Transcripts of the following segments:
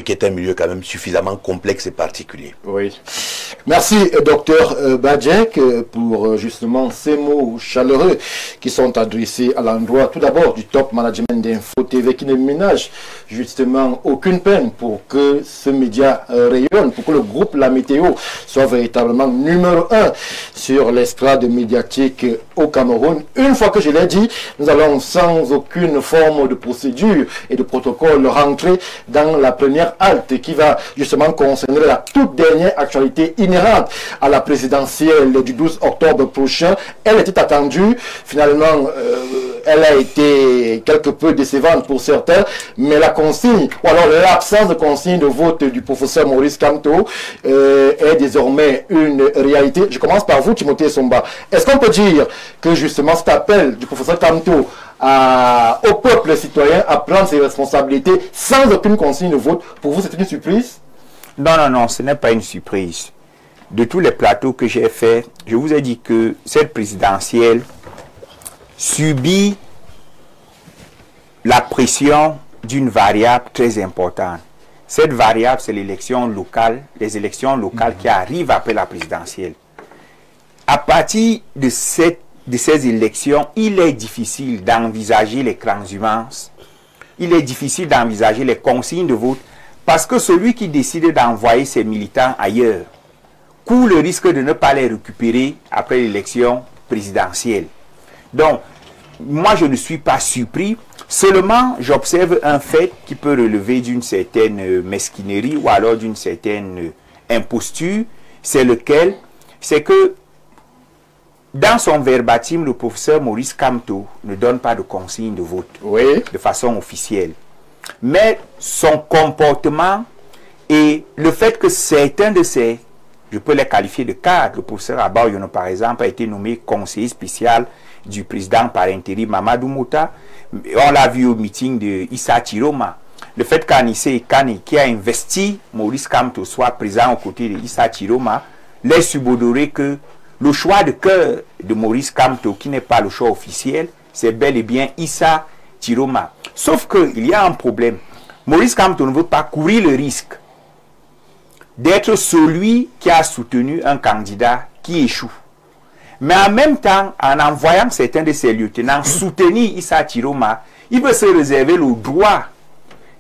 qui est un milieu quand même suffisamment complexe et particulier. Oui. Merci, docteur Badjek, pour justement ces mots chaleureux qui sont adressés à l'endroit tout d'abord du top management d'Info TV qui ne ménage justement aucune peine pour que ce média rayonne, pour que le groupe La Météo soit véritablement numéro 1 sur l'estrade médiatique au Cameroun. Une fois que je l'ai dit, nous allons sans aucune forme de procédure et de protocole rentrer dans la première halte qui va justement concerner la toute dernière actualité inhérente à la présidentielle du 12 octobre prochain. Elle était attendue, finalement elle a été quelque peu décevante pour certains, mais la consigne, ou alors l'absence de consigne de vote du professeur Maurice Kamto est désormais une réalité. Je commence par vous, Timothée Somba. Est-ce qu'on peut dire que justement cet appel du professeur Kamto au peuple citoyen à prendre ses responsabilités sans aucune consigne de vote, pour vous c'est une surprise? Non, non, non, ce n'est pas une surprise. De tous les plateaux que j'ai faits, je vous ai dit que cette présidentielle subit la pression d'une variable très importante. Cette variable, c'est l'élection locale, les élections locales qui arrivent après la présidentielle. À partir de ces élections, il est difficile d'envisager les transhumances, il est difficile d'envisager les consignes de vote, parce que celui qui décide d'envoyer ses militants ailleurs court le risque de ne pas les récupérer après l'élection présidentielle. Donc, moi je ne suis pas surpris, seulement j'observe un fait qui peut relever d'une certaine mesquinerie ou alors d'une certaine imposture, c'est lequel? C'est que dans son verbatim, le professeur Maurice Kamto ne donne pas de consigne de vote de façon officielle. Mais son comportement et le fait que certains de ces, je peux les qualifier de cadres, le professeur Abaoyono par exemple a été nommé conseiller spécial du président par intérim Mamadou Mouta, on l'a vu au meeting de Issa Chiroma. Le fait qu'Anissé Kane, qui a investi Maurice Kamto, soit présent aux côtés de Issa Chiroma, laisse subodorer que le choix de cœur de Maurice Kamto, qui n'est pas le choix officiel, c'est bel et bien Issa Chiroma. Sauf qu'il y a un problème. Maurice Kamto ne veut pas courir le risque d'être celui qui a soutenu un candidat qui échoue. Mais en même temps, en envoyant certains de ses lieutenants soutenir Issa Chiroma, il veut se réserver le droit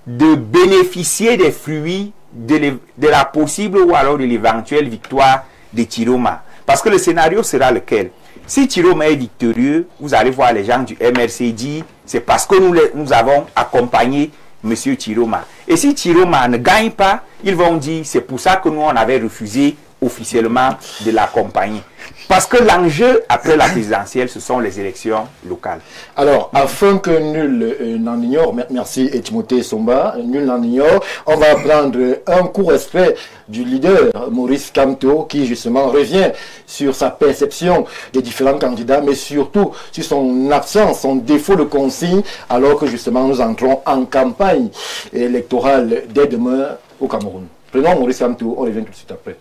de bénéficier des fruits de la possible ou alors de l'éventuelle victoire de Chiroma. Parce que le scénario sera lequel? Si Chiroma est victorieux, vous allez voir les gens du MRC dire c'est parce que nous avons accompagné M. Chiroma. Et si Chiroma ne gagne pas, ils vont dire c'est pour ça que nous on avait refusé officiellement de l'accompagner. Parce que l'enjeu après la présidentielle, ce sont les élections locales. Alors, afin que nul n'en ignore, merci Timothée Somba, nul n'en ignore, on va prendre un court extrait du leader Maurice Kamto qui justement revient sur sa perception des différents candidats, mais surtout sur son absence, son défaut de consigne, alors que justement nous entrons en campagne électorale dès demain au Cameroun. Prenons Maurice Kamto, on revient tout de suite après.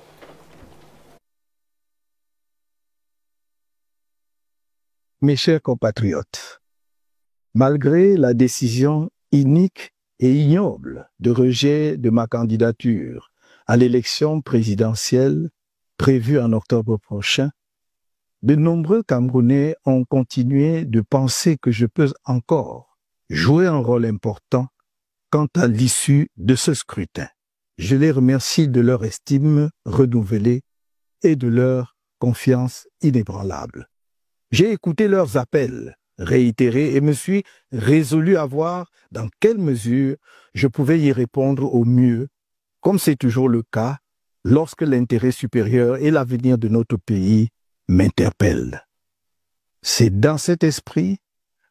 Mes chers compatriotes, malgré la décision inique et ignoble de rejet de ma candidature à l'élection présidentielle prévue en octobre prochain, de nombreux Camerounais ont continué de penser que je peux encore jouer un rôle important quant à l'issue de ce scrutin. Je les remercie de leur estime renouvelée et de leur confiance inébranlable. J'ai écouté leurs appels réitérés et me suis résolu à voir dans quelle mesure je pouvais y répondre au mieux, comme c'est toujours le cas lorsque l'intérêt supérieur et l'avenir de notre pays m'interpellent. C'est dans cet esprit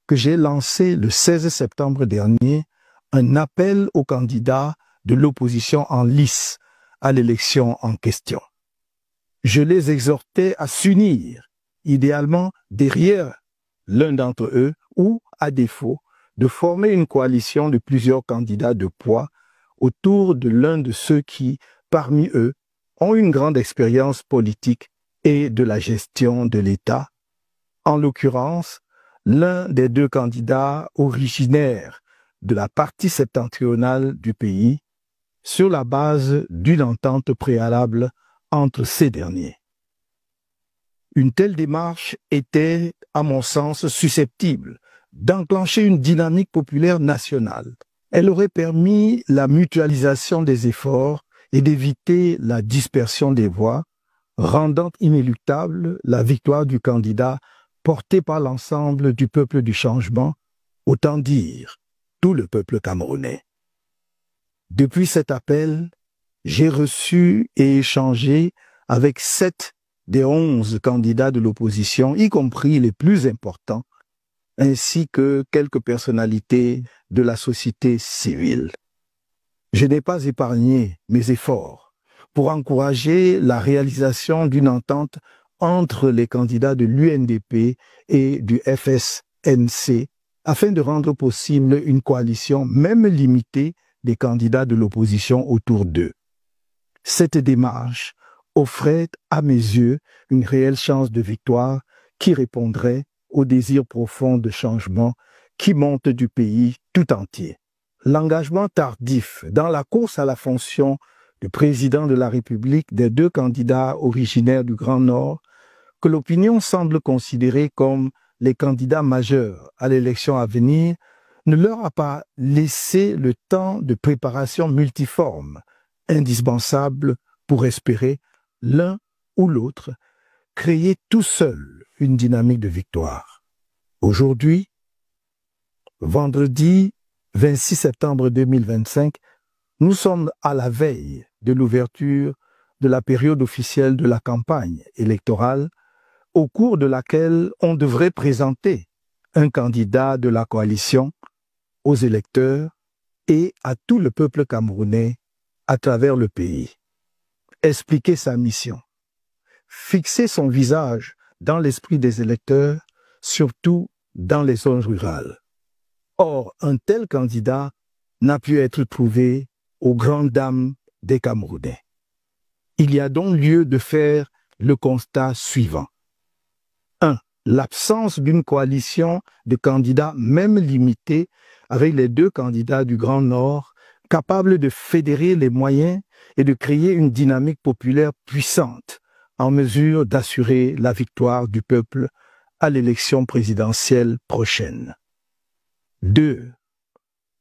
que j'ai lancé le 16 septembre dernier un appel aux candidats de l'opposition en lice à l'élection en question. Je les exhortais à s'unir, idéalement derrière l'un d'entre eux ou, à défaut, de former une coalition de plusieurs candidats de poids autour de l'un de ceux qui, parmi eux, ont une grande expérience politique et de la gestion de l'État, en l'occurrence, l'un des deux candidats originaires de la partie septentrionale du pays, sur la base d'une entente préalable entre ces derniers. Une telle démarche était, à mon sens, susceptible d'enclencher une dynamique populaire nationale. Elle aurait permis la mutualisation des efforts et d'éviter la dispersion des voix, rendant inéluctable la victoire du candidat porté par l'ensemble du peuple du changement, autant dire tout le peuple camerounais. Depuis cet appel, j'ai reçu et échangé avec 7 des 11 candidats de l'opposition, y compris les plus importants, ainsi que quelques personnalités de la société civile. Je n'ai pas épargné mes efforts pour encourager la réalisation d'une entente entre les candidats de l'UNDP et du FSNC afin de rendre possible une coalition, même limitée, des candidats de l'opposition autour d'eux. Cette démarche offrait, à mes yeux, une réelle chance de victoire qui répondrait au désir profond de changement qui monte du pays tout entier. L'engagement tardif dans la course à la fonction de président de la République des 2 candidats originaires du Grand Nord, que l'opinion semble considérer comme les candidats majeurs à l'élection à venir, ne leur a pas laissé le temps de préparation multiforme, indispensable pour espérer, l'un ou l'autre, créer tout seul une dynamique de victoire. Aujourd'hui, vendredi 26 septembre 2025, nous sommes à la veille de l'ouverture de la période officielle de la campagne électorale, au cours de laquelle on devrait présenter un candidat de la coalition aux électeurs et à tout le peuple camerounais à travers le pays. Expliquer sa mission, fixer son visage dans l'esprit des électeurs, surtout dans les zones rurales. Or, un tel candidat n'a pu être trouvé aux grandes dames des Camerounais. Il y a donc lieu de faire le constat suivant. 1. L'absence d'une coalition de candidats, même limitée, avec les 2 candidats du Grand Nord, capables de fédérer les moyens et de créer une dynamique populaire puissante, en mesure d'assurer la victoire du peuple à l'élection présidentielle prochaine. 2.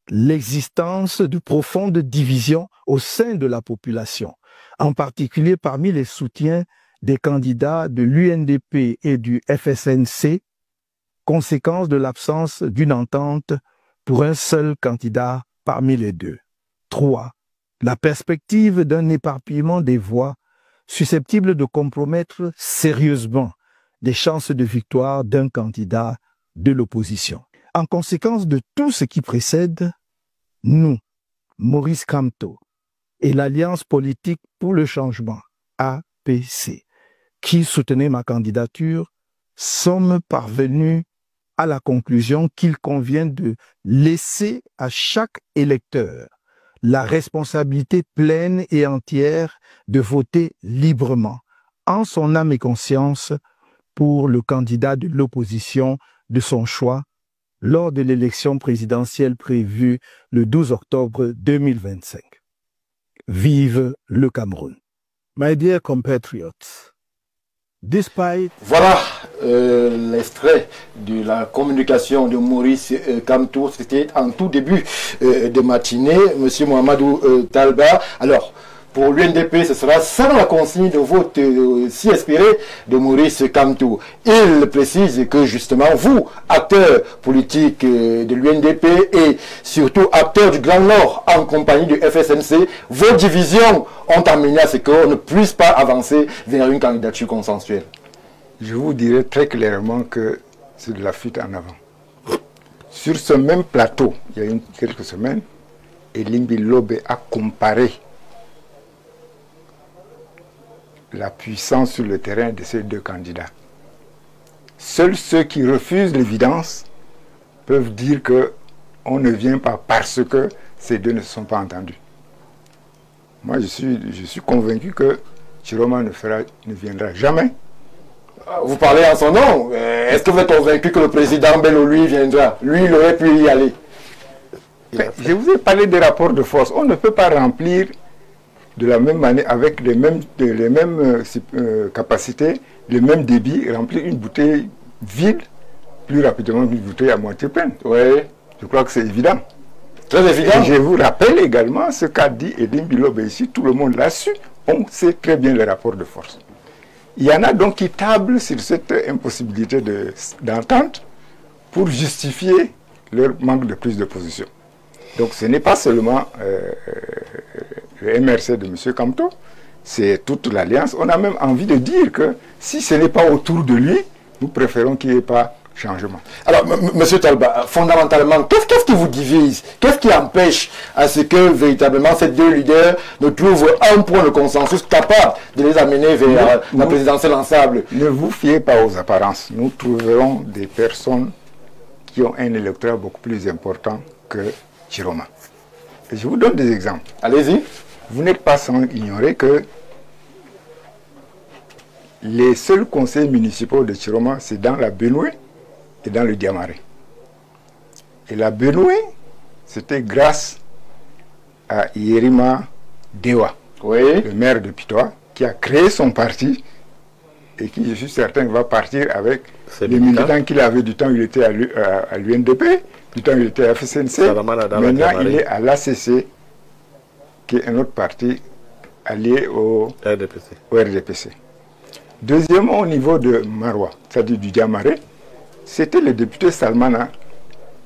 L'existence de profondes divisions au sein de la population, en particulier parmi les soutiens des candidats de l'UNDP et du FSNC, conséquence de l'absence d'une entente pour un seul candidat parmi les 2. 3. La perspective d'un éparpillement des voix susceptible de compromettre sérieusement les chances de victoire d'un candidat de l'opposition. En conséquence de tout ce qui précède, nous, Maurice Kamto et l'Alliance politique pour le changement, APC, qui soutenait ma candidature, sommes parvenus à la conclusion qu'il convient de laisser à chaque électeur la responsabilité pleine et entière de voter librement, en son âme et conscience, pour le candidat de l'opposition de son choix lors de l'élection présidentielle prévue le 12 octobre 2025. Vive le Cameroun. My dear compatriots, despite... Voilà l'extrait de la communication de Maurice Kamto. C'était en tout début de matinée. Monsieur Mohamedou Talba. Alors, pour l'UNDP, ce sera sans la consigne de vote si espérée de Maurice Kamto. Il précise que justement, vous, acteurs politiques de l'UNDP et surtout acteurs du Grand Nord en compagnie du FSNC, vos divisions ont amené à ce qu'on ne puisse pas avancer vers une candidature consensuelle. Je vous dirai très clairement que c'est de la fuite en avant. Sur ce même plateau, il y a quelques semaines, Elimbi Lobe a comparé la puissance sur le terrain de ces 2 candidats. Seuls ceux qui refusent l'évidence peuvent dire qu'on ne vient pas parce que ces 2 ne se sont pas entendus. Moi, je suis convaincu que Chiroma ne viendra jamais. Vous parlez en son nom. Est-ce que vous êtes convaincu que le président Bello, lui, viendra? Lui, il aurait pu y aller. Je vous ai parlé des rapports de force. On ne peut pas remplir de la même manière, avec les mêmes capacités, le même débit, remplir une bouteille vide plus rapidement qu'une bouteille à moitié pleine. Oui. Je crois que c'est évident. Très évident. Et je vous rappelle également ce qu'a dit Edim Bilobe ici, tout le monde l'a su, on sait très bien les rapports de force. Il y en a donc qui tablent sur cette impossibilité d'entente pour justifier leur manque de prise de position. Donc ce n'est pas seulement le MRC de M. Kamto, c'est toute l'alliance. On a même envie de dire que si ce n'est pas autour de lui, nous préférons qu'il n'y ait pas changement. Alors, M. Talba, fondamentalement, qu'est-ce qui vous divise? Qu'est-ce qui empêche à ce que, véritablement, ces deux leaders ne trouvent un point de consensus capable de les amener vers la présidentielle ensemble? Ne vous fiez pas aux apparences. Nous trouverons des personnes qui ont un électorat beaucoup plus important que Chiroma. Et je vous donne des exemples. Allez-y. Vous n'êtes pas sans ignorer que les seuls conseils municipaux de Chiroma, c'est dans la Benoué et dans le Diamaré. Et la Benoué, c'était grâce à Yerima Dewa, le maire de Pitoa, qui a créé son parti et qui, je suis certain, va partir avec les militants qu'il avait du temps où il était à l'UNDP, du temps où il était à FSNC. Maintenant, il est à l'ACC, qui est un autre parti allié au RDPC. Deuxièmement, au niveau de Marwa, c'est-à-dire du Diamaré, c'était le député Salmana,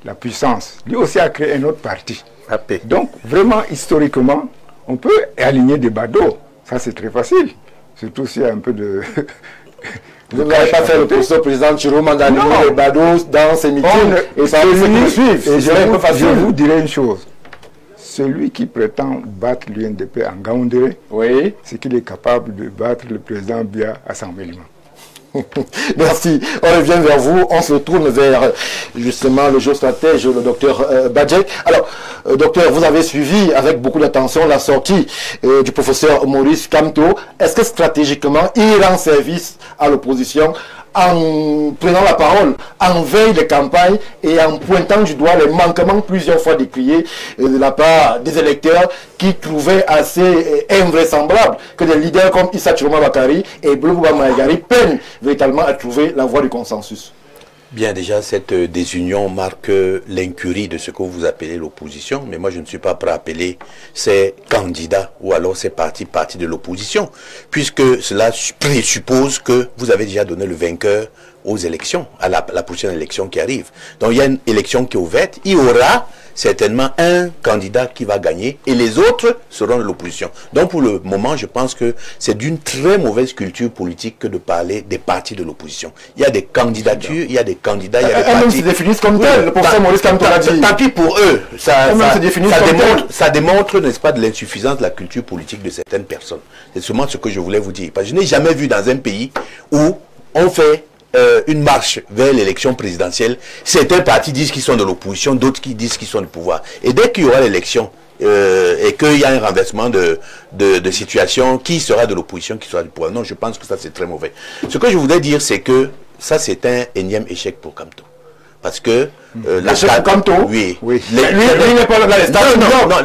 la puissance. Lui aussi a créé un autre parti. Donc, vraiment, historiquement, on peut aligner des badauds. Ça, c'est très facile. Surtout s'il y a un peu de... Vous n'avez pas fait le procès au président Chiroma d'aligner les badauds dans ses meetings et ça va se suivre. Et je vous dirai une chose. Celui qui prétend battre l'UNDP en Gaoundéré, c'est qu'il est capable de battre le président Bia à Saint-Mélima. Merci. On revient vers vous. On se tourne vers justement le géostratège, le docteur Badjek. Alors, docteur, vous avez suivi avec beaucoup d'attention la sortie du professeur Maurice Kamto. Est-ce que stratégiquement, il rend service à l'opposition en prenant la parole en veille de campagne et en pointant du doigt les manquements plusieurs fois décriés de la part des électeurs qui trouvaient assez invraisemblable que des leaders comme Issa Chiroma Bakari et Blobouba Maïgari peinent véritablement à trouver la voie du consensus? Bien, déjà, cette désunion marque l'incurie de ce que vous appelez l'opposition, mais moi, je ne suis pas prêt à appeler ces candidats ou alors ces partis de l'opposition, puisque cela présuppose que vous avez déjà donné le vainqueur aux élections, à la prochaine élection qui arrive. Donc, il y a une élection qui est ouverte, il y aura certainement un candidat qui va gagner et les autres seront de l'opposition. Donc pour le moment, je pense que c'est d'une très mauvaise culture politique que de parler des partis de l'opposition. Il y a des candidatures, il y a des candidats, il y a des partis... Ils se définissent comme tel, le professeur Maurice Kamto l'a dit. Tant pis pour eux. Ça démontre, n'est-ce pas, de l'insuffisance de la culture politique de certaines personnes. C'est seulement ce que je voulais vous dire. Parce que je n'ai jamais vu dans un pays où on fait une marche vers l'élection présidentielle, certains partis disent qu'ils sont de l'opposition, d'autres qui disent qu'ils sont du pouvoir. Et dès qu'il y aura l'élection et qu'il y a un renversement de situation, qui sera de l'opposition, qui sera du pouvoir? Non, je pense que ça c'est très mauvais. Ce que je voudrais dire, c'est que ça c'est un énième échec pour Kamto. Parce que Kamto, oui. Lui n'est pas dans les statistiques.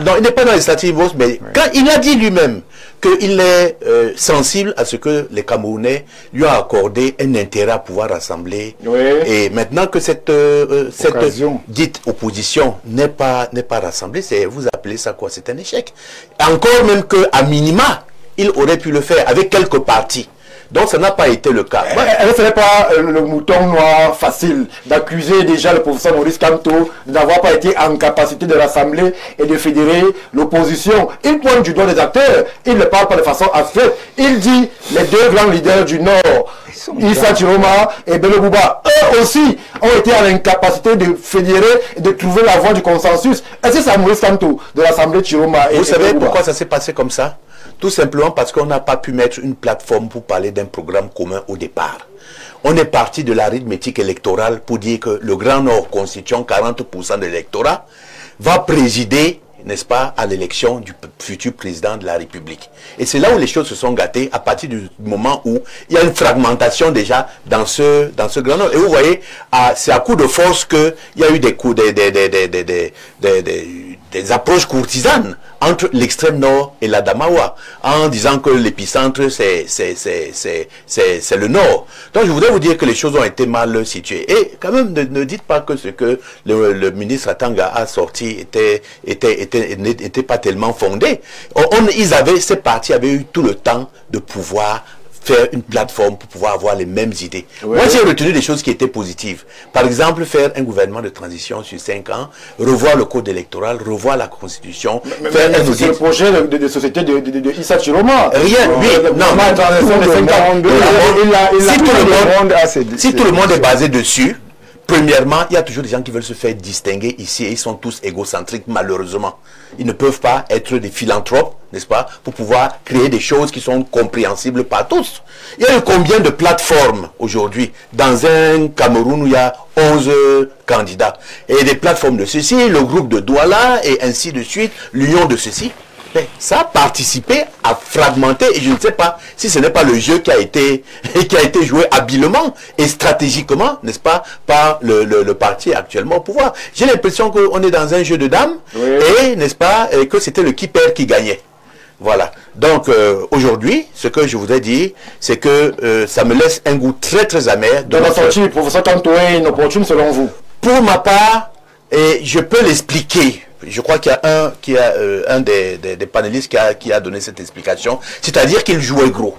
Non, il n'est pas dans les statistiques, mais quand il a dit lui-même qu'il est sensible à ce que les Camerounais lui ont accordé un intérêt à pouvoir rassembler. Et maintenant que cette dite opposition n'est pas rassemblée, vous appelez ça quoi? C'est un échec. Encore même qu'à minima, il aurait pu le faire avec quelques partis. Donc ça n'a pas été le cas. Ce n'est pas le mouton noir facile d'accuser déjà le professeur Maurice Kamto d'avoir pas été en capacité de rassembler et de fédérer l'opposition. Il pointe du doigt des acteurs, il ne parle pas de façon abstraite. Il dit les deux grands leaders du Nord, Issa Chiroma et Belobouba, eux aussi ont été à l'incapacité de fédérer et de trouver la voie du consensus. Est-ce que c'est Maurice Kamto de l'Assemblée Chiroma et vous savez pourquoi ça s'est passé comme ça? Tout simplement parce qu'on n'a pas pu mettre une plateforme pour parler d'un programme commun au départ. On est parti de l'arithmétique électorale pour dire que le Grand Nord constituant 40% de l'électorat va présider n'est-ce pas, à l'élection du futur président de la République. Et c'est là où les choses se sont gâtées, à partir du moment où il y a une fragmentation déjà dans ce grand nord. Et vous voyez, c'est à coup de force qu'il y a eu des coups, des approches courtisanes entre l'extrême nord et la Damawa, en disant que l'épicentre c'est le nord. Donc je voudrais vous dire que les choses ont été mal situées. Et quand même, ne dites pas que ce que le ministre Atanga a sorti n'était pas tellement fondé. Ces partis avaient eu tout le temps de pouvoir faire une plateforme pour pouvoir avoir les mêmes idées. Oui. Moi, j'ai retenu des choses qui étaient positives. Par exemple, faire un gouvernement de transition sur 5 ans, revoir le code électoral, revoir la constitution, faire un audit. C'est le projet de société de Issa Chiroma. Rien, oui, non. Si tout le monde est basé dessus, premièrement, il y a toujours des gens qui veulent se faire distinguer ici et ils sont tous égocentriques, malheureusement. Ils ne peuvent pas être des philanthropes, n'est-ce pas, pour pouvoir créer des choses qui sont compréhensibles par tous. Il y a eu combien de plateformes aujourd'hui dans un Cameroun où il y a 11 candidats? Et des plateformes de ceci, le groupe de Douala et ainsi de suite, l'union de ceci. Ça a participé à fragmenter et je ne sais pas si ce n'est pas le jeu qui a été joué habilement et stratégiquement, n'est-ce pas, par le parti actuellement au pouvoir. J'ai l'impression qu'on est dans un jeu de dames, oui. Et n'est-ce pas, et que c'était le qui perd qui gagnait. Voilà. Donc aujourd'hui, ce que je voudrais dire, c'est que ça me laisse un goût très très amer. Dans la sortie, professeur Kamto est inopportune selon vous? Pour ma part, et je peux l'expliquer. Je crois qu'il y a un des panélistes qui a donné cette explication, c'est-à-dire qu'il jouait gros.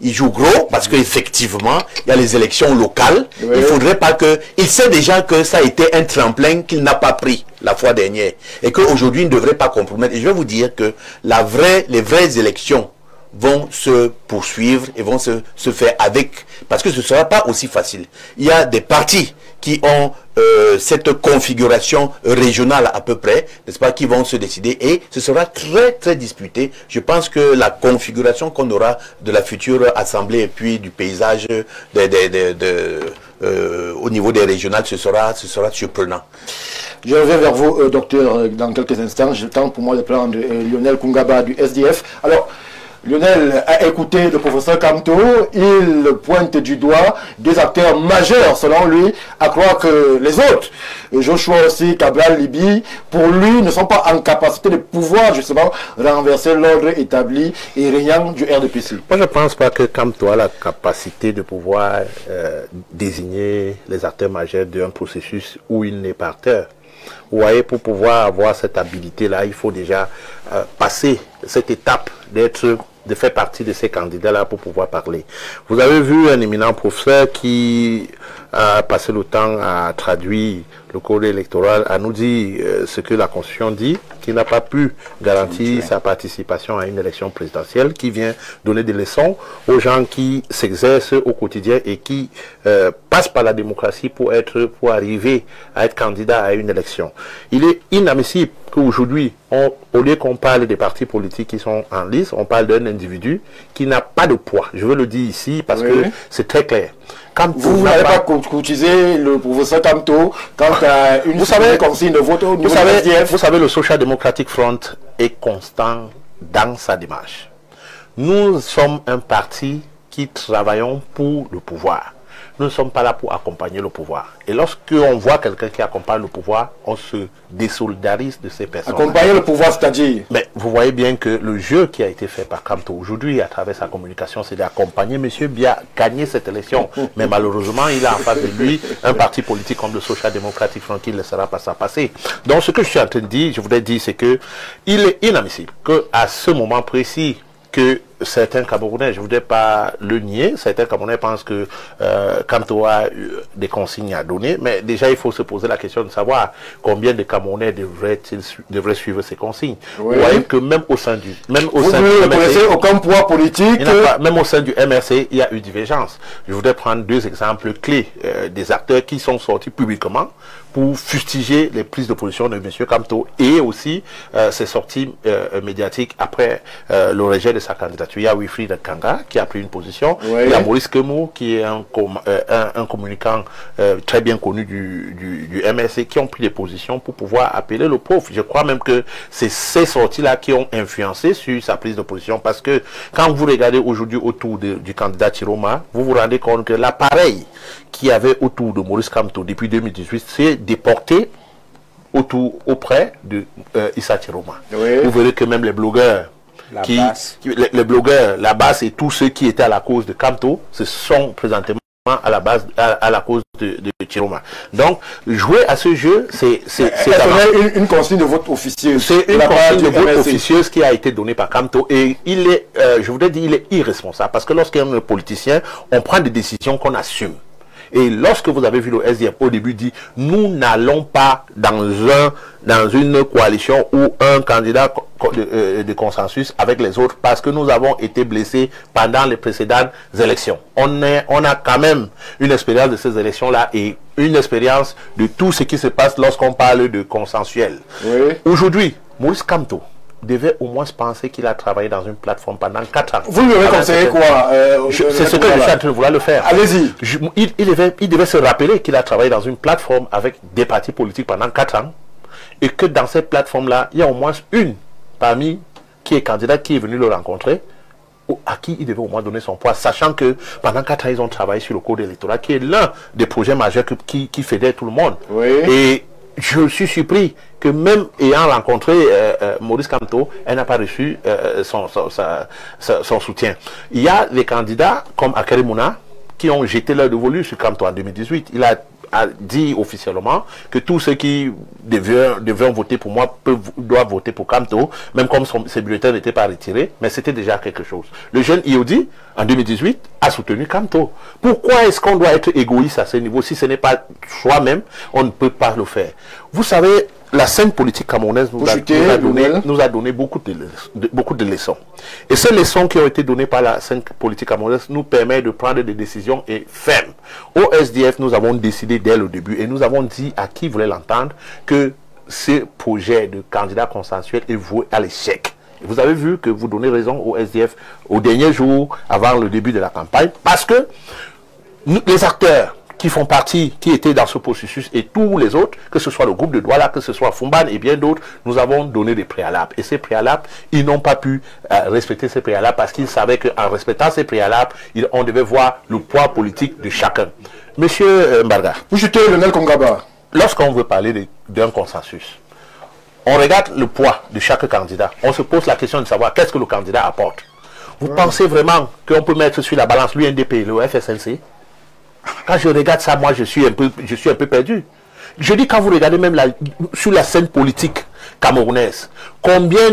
Il joue gros parce qu'effectivement, il y a les élections locales. Oui. Il ne faudrait pas que... Il sait déjà que ça a été un tremplin qu'il n'a pas pris la fois dernière. Et qu'aujourd'hui, il ne devrait pas compromettre. Et je vais vous dire que les vraies élections vont se poursuivre et vont se faire avec... Parce que ce ne sera pas aussi facile. Il y a des partis qui ont cette configuration régionale à peu près, n'est-ce pas, qui vont se décider et ce sera très très disputé. Je pense que la configuration qu'on aura de la future assemblée et puis du paysage au niveau des régionales, ce sera surprenant. Je reviens vers vous, docteur, dans quelques instants. Je tente pour moi le plan de Lionel Kungaba du SDF. Alors, Lionel a écouté le professeur Kamto, il pointe du doigt des acteurs majeurs selon lui, à croire que les autres, Joshua aussi, Cabral, Libye, pour lui ne sont pas en capacité de pouvoir justement renverser l'ordre établi et régnant du RDPC. Moi je ne pense pas que Kamto a la capacité de pouvoir désigner les acteurs majeurs d'un processus où il n'est pas acteur. Vous voyez, pour pouvoir avoir cette habilité-là, il faut déjà passer cette étape de faire partie de ces candidats-là pour pouvoir parler. Vous avez vu un éminent professeur qui a passé le temps à traduire le code électoral, à nous dire ce que la Constitution dit, qui n'a pas pu garantir sa participation à une élection présidentielle, qui vient donner des leçons aux gens qui s'exercent au quotidien et qui passent par la démocratie pour arriver à être candidat à une élection. Il est inadmissible qu'aujourd'hui, au lieu qu'on parle des partis politiques qui sont en lice, on parle d'un individu qui n'a pas de poids. Je veux le dire ici parce que c'est très clair. Vous n'avez pas courtisé le professeur Kamto quant à une consigne de vote au niveau du SDF. Vous savez, le Social Democratic Front est constant dans sa démarche. Nous sommes un parti qui travaillons pour le pouvoir. Nous ne sommes pas là pour accompagner le pouvoir. Et lorsqu'on voit quelqu'un qui accompagne le pouvoir, on se désolidarise de ces personnes. Accompagner le pouvoir, c'est-à-dire? Mais vous voyez bien que le jeu qui a été fait par Kamto aujourd'hui, à travers sa communication, c'est d'accompagner M. Biya gagner cette élection. Mais malheureusement, il a en face de lui un parti politique comme le Social Democratic Front qui ne laissera pas ça passer. Donc ce que je suis en train de dire, je voudrais dire, c'est que il est inadmissible qu'à ce moment précis, que certains Camerounais, je ne voudrais pas le nier, certains Camerounais pensent que Kamto a des consignes à donner, mais déjà il faut se poser la question de savoir combien de Camerounais devraient suivre ces consignes. Oui. Vous voyez que même au sein du MRC, aucun poids politique. Même au sein du MRC, il y a eu divergence. Je voudrais prendre deux exemples clés des acteurs qui sont sortis publiquement pour fustiger les prises de position de M. Kamto et aussi ses sorties médiatiques après le rejet de sa candidature. candidature. Il y a Wilfried Kanga qui a pris une position. Oui. Il y a Maurice Kemou qui est un communicant très bien connu du MSC qui ont pris des positions pour pouvoir appeler le pauvre. Je crois même que c'est ces sorties-là qui ont influencé sur sa prise de position, parce que quand vous regardez aujourd'hui autour du candidat Chiroma, vous vous rendez compte que l'appareil qui avait autour de Maurice Kamto depuis 2018 s'est déporté auprès de Issa Chiroma. Oui. Vous verrez que même les blogueurs, les blogueurs, la base et tous ceux qui étaient à la cause de Kamto, se sont présentement à la base, à la cause de Chiroma. Donc, jouer à ce jeu, c'est une consigne de vote officieuse. C'est une consigne de vote officieuse qui a été donnée par Kamto, et il est, je voudrais dire, il est irresponsable, parce que lorsqu'on est politicien, on prend des décisions qu'on assume. Et lorsque vous avez vu le SDF au début dit, nous n'allons pas dans une coalition ou un candidat de consensus avec les autres, parce que nous avons été blessés pendant les précédentes élections. On a quand même une expérience de ces élections-là et une expérience de tout ce qui se passe lorsqu'on parle de consensuel. Oui. Aujourd'hui, Maurice Kamto devait au moins penser qu'il a travaillé dans une plateforme pendant 4 ans. Vous lui avez conseillé quoi? C'est ce que je suis en train de vouloir le faire. Allez-y. Il devait se rappeler qu'il a travaillé dans une plateforme avec des partis politiques pendant 4 ans, et que dans cette plateforme-là, il y a au moins une parmi qui est candidat qui est venu le rencontrer, à qui il devait au moins donner son poids, sachant que pendant 4 ans, ils ont travaillé sur le code électoral, qui est l'un des projets majeurs qui fédère tout le monde. Oui. Et je suis surpris que même ayant rencontré Maurice Kamto, elle n'a pas reçu son soutien. Il y a des candidats comme Akari Mouna qui ont jeté leur dévolu sur Kamto en 2018. Il a dit officiellement que tous ceux qui devaient voter pour moi doivent voter pour Kamto, même comme ses bulletins n'étaient pas retirés, mais c'était déjà quelque chose. Le jeune Iodi, en 2018, a soutenu Kamto. Pourquoi est-ce qu'on doit être égoïste à ce niveau? Si ce n'est pas soi-même, on ne peut pas le faire. Vous savez, la scène politique camerounaise nous a donné beaucoup de leçons. Et ces leçons qui ont été données par la scène politique camerounaise nous permettent de prendre des décisions fermes. Au SDF, nous avons décidé dès le début, et nous avons dit à qui voulait l'entendre, que ce projet de candidat consensuel est voué à l'échec. Vous avez vu que vous donnez raison au SDF au dernier jour avant le début de la campagne, parce que les acteurs qui font partie, qui étaient dans ce processus, et tous les autres, que ce soit le groupe de Douala, que ce soit Fumban et bien d'autres, nous avons donné des préalables. Et ces préalables, ils n'ont pas pu respecter ces préalables, parce qu'ils savaient qu'en respectant ces préalables, on devait voir le poids politique de chacun. Monsieur Mbarga, lorsqu'on veut parler d'un consensus, on regarde le poids de chaque candidat. On se pose la question de savoir qu'est-ce que le candidat apporte. Vous pensez vraiment qu'on peut mettre sur la balance l'UNDP et le FSLC? Quand je regarde ça, moi, je suis un peu perdu. Je dis, quand vous regardez même sur la scène politique camerounaise, combien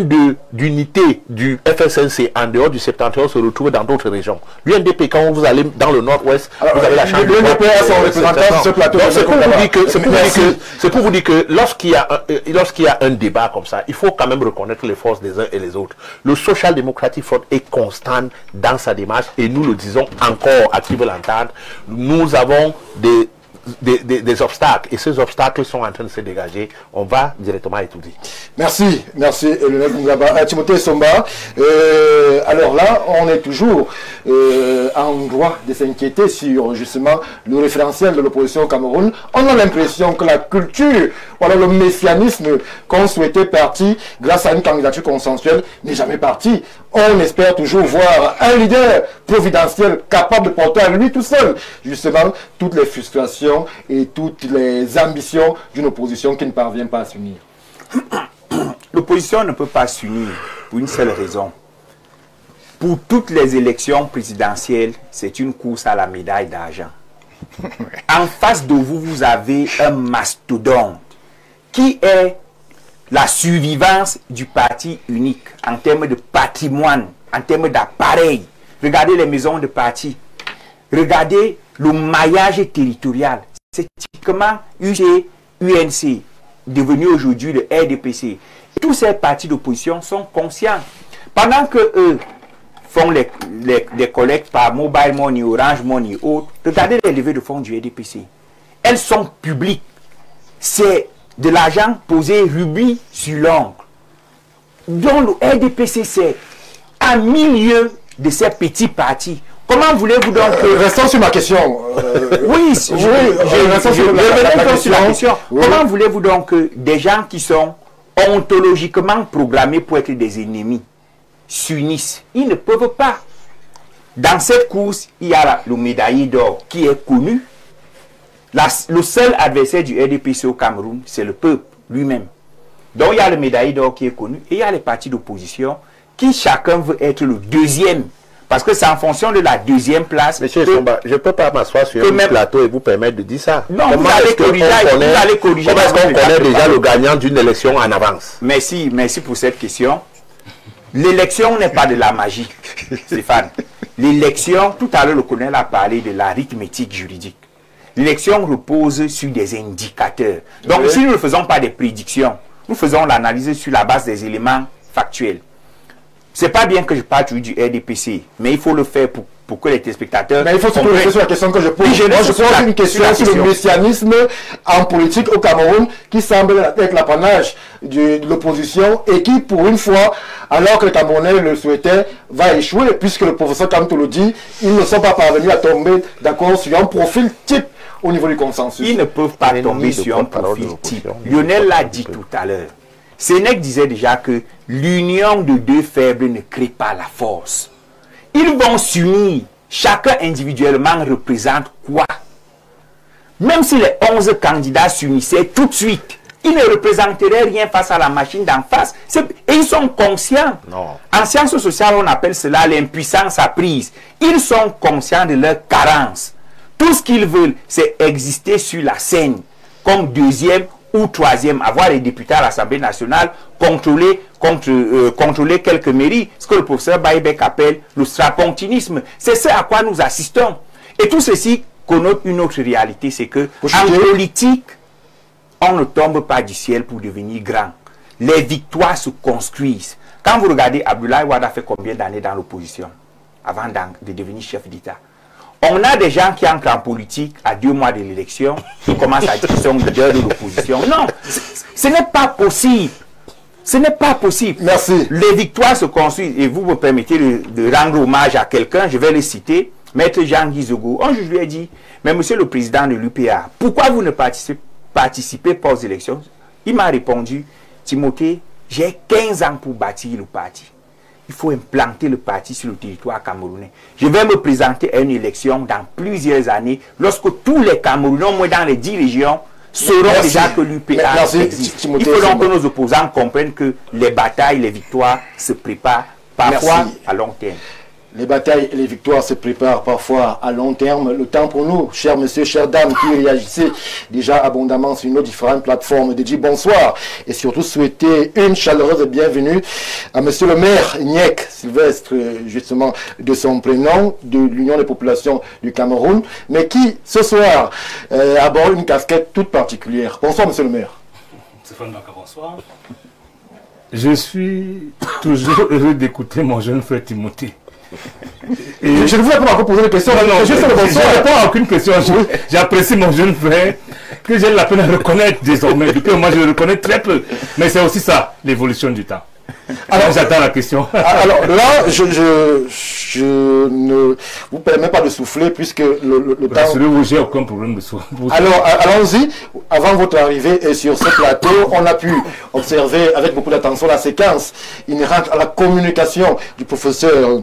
d'unités du FSNC en dehors du septentrion se retrouvent dans d'autres régions? L'UNDP, quand vous allez dans le nord-ouest, vous avez la chance de l'UNDP a son représentant sur ce plateau. C'est pour vous dire que lorsqu'il y a un débat comme ça, il faut quand même reconnaître les forces des uns et les autres. Le Social Democratic Front est constant dans sa démarche, et nous le disons encore à qui veut l'entendre. Nous avons des obstacles, et ces obstacles sont en train de se dégager. On va directement étudier. Merci Lionel Koungaba. Timothée Somba, alors là on est toujours en droit de s'inquiéter sur justement le référentiel de l'opposition au Cameroun. On a l'impression que la culture, voilà, le messianisme qu'on souhaitait partir grâce à une candidature consensuelle n'est jamais parti. On espère toujours voir un leader providentiel capable de porter à lui tout seul justement toutes les frustrations et toutes les ambitions d'une opposition qui ne parvient pas à s'unir. L'opposition ne peut pas s'unir pour une seule raison. Pour toutes les élections présidentielles, c'est une course à la médaille d'argent. En face de vous, vous avez un mastodonte qui est la survivance du parti unique en termes de patrimoine, en termes d'appareil. Regardez les maisons de parti. Regardez le maillage territorial. C'est typiquement UG, UNC, devenu aujourd'hui le RDPC. Tous ces partis d'opposition sont conscients. Pendant que eux font les collectes par Mobile Money, Orange Money et autres, regardez les levées de fonds du RDPC. Elles sont publiques. C'est de l'argent posé rubis sur l'ongle. Donc le RDPC, c'est à milieu de ces petits partis. Comment voulez-vous donc... Restons sur ma question. Oui, je reviens sur la question. Oui. Comment voulez-vous donc que des gens qui sont ontologiquement programmés pour être des ennemis s'unissent? Ils ne peuvent pas. Dans cette course, il y a le médaillé d'or qui est connu. Le seul adversaire du RDPC au Cameroun, c'est le peuple lui-même. Donc il y a le médaillé d'or qui est connu et il y a les partis d'opposition qui chacun veut être le deuxième. Parce que c'est en fonction de la deuxième place. Monsieur Somba, je ne peux pas m'asseoir sur un plateau et vous permettre de dire ça. Non, vous allez corriger. Comment est-ce qu'on connaît déjà le gagnant d'une élection en avance? Merci pour cette question. L'élection n'est pas de la magie, Stéphane. L'élection, tout à l'heure le colonel a parlé de l'arithmétique juridique. L'élection repose sur des indicateurs. Donc si nous ne faisons pas des prédictions, nous faisons l'analyse sur la base des éléments factuels. C'est pas bien que je parle du RDPC, mais il faut le faire pour que les téléspectateurs... Mais il faut se poser sur la question que je pose. Moi, je pose une question sur le messianisme en politique au Cameroun qui semble être l'apanage de l'opposition et qui, pour une fois, alors que les Camerounais le souhaitaient, va échouer, puisque le professeur Kamto le dit, ils ne sont pas parvenus à tomber d'accord sur un profil type au niveau du consensus. Ils ne peuvent pas tomber sur un profil type. Lionel l'a dit tout à l'heure. Sénèque disait déjà que l'union de deux faibles ne crée pas la force. Ils vont s'unir. Chacun individuellement représente quoi? Même si les 11 candidats s'unissaient tout de suite, ils ne représenteraient rien face à la machine d'en face. Et ils sont conscients. Non. En sciences sociales, on appelle cela l'impuissance apprise. Ils sont conscients de leur carence. Tout ce qu'ils veulent, c'est exister sur la scène comme deuxième ou troisième, avoir les députés à l'Assemblée nationale, contrôler quelques mairies, ce que le professeur Baïbek appelle le strapontinisme. C'est ce à quoi nous assistons. Et tout ceci connote une autre réalité, c'est que en politique, on ne tombe pas du ciel pour devenir grand. Les victoires se construisent. Quand vous regardez, Abdoulaye Wade a fait combien d'années dans l'opposition avant de devenir chef d'État? On a des gens qui entrent en politique à 2 mois de l'élection, qui commencent à dire qu'ils sont leaders de l'opposition. Non, ce n'est pas possible. Ce n'est pas possible. Merci. Les victoires se construisent. Et vous me permettez de rendre hommage à quelqu'un, je vais le citer, Maître Jean-Guy Zogo. Un jour, je lui ai dit, mais monsieur le président de l'UPA, pourquoi vous ne participez pas aux élections? Il m'a répondu, Timothée, j'ai 15 ans pour bâtir le parti. Il faut implanter le parti sur le territoire camerounais. Je vais me présenter à une élection dans plusieurs années, lorsque tous les Camerounais, au moins dans les 10 régions, sauront déjà que l'UPA existe. Il faut donc que nos opposants comprennent que les batailles, les victoires se préparent parfois à long terme. Les batailles et les victoires se préparent parfois à long terme. Le temps pour nous, chers messieurs, chères dames, qui réagissez déjà abondamment sur nos différentes plateformes, de dire bonsoir et surtout souhaiter une chaleureuse bienvenue à monsieur le maire Niek Sylvestre, justement de son prénom, de l'Union des populations du Cameroun, mais qui ce soir aborde une casquette toute particulière. Bonsoir monsieur le maire. Stéphane Baka, bonsoir. Je suis toujours heureux d'écouter mon jeune frère Timothée. Et je ne voulais pas encore poser des questions. Je ne réponds à aucune question. J'apprécie mon jeune frère, que j'ai la peine à reconnaître désormais. Depuis moi, je le reconnais très peu. Mais c'est aussi ça, l'évolution du temps. Alors, j'attends la question. Alors là, je ne vous permets pas de souffler puisque le temps... Rassurez-vous, j'ai aucun problème de souffle. Alors, allons-y. Avant votre arrivée sur ce plateau, on a pu observer avec beaucoup d'attention la séquence inhérente à la communication du professeur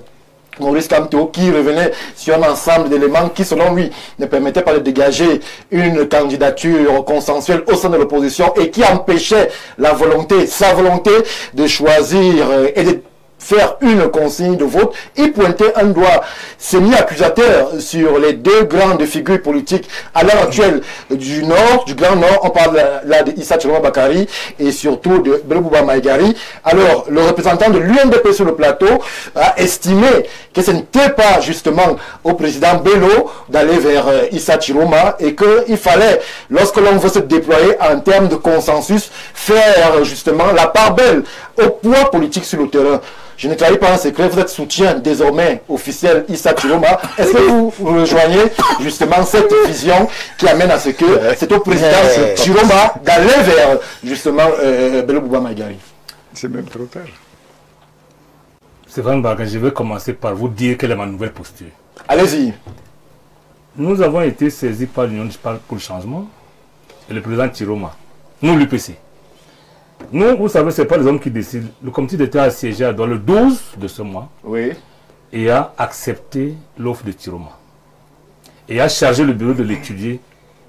Maurice Kamto, qui revenait sur un ensemble d'éléments qui, selon lui, ne permettaient pas de dégager une candidature consensuelle au sein de l'opposition et qui empêchait sa volonté de choisir et de faire une consigne de vote. Il pointait un doigt semi-accusateur sur les 2 grandes figures politiques à l'heure actuelle du Nord, du Grand Nord. On parle là de Issa Chiroma Bakari et surtout de Belobouba Maïgari. Alors, le représentant de l'UNDP sur le plateau a estimé que ce n'était pas justement au président Bello d'aller vers Issa Chiroma et qu'il fallait, lorsque l'on veut se déployer en termes de consensus, faire justement la part belle au poids politique sur le terrain. Je ne trahis pas un secret, vous êtes soutien désormais officiel Issa Chiroma. Est-ce que vous rejoignez justement cette vision qui amène à ce que c'est au président Chiroma d'aller vers justement Belobouba Maïgari? C'est même trop tard. Stéphane Baga, je vais commencer par vous dire quelle est ma nouvelle posture. Allez-y. Nous avons été saisis par l'Union pour le changement et le président Tiroma. Nous, l'UPC. Nous, vous savez, ce n'est pas les hommes qui décident. Le comité d'État a siégé à Douala le 12 de ce mois. Oui. Et a accepté l'offre de Tiroma. Et a chargé le bureau de l'étudier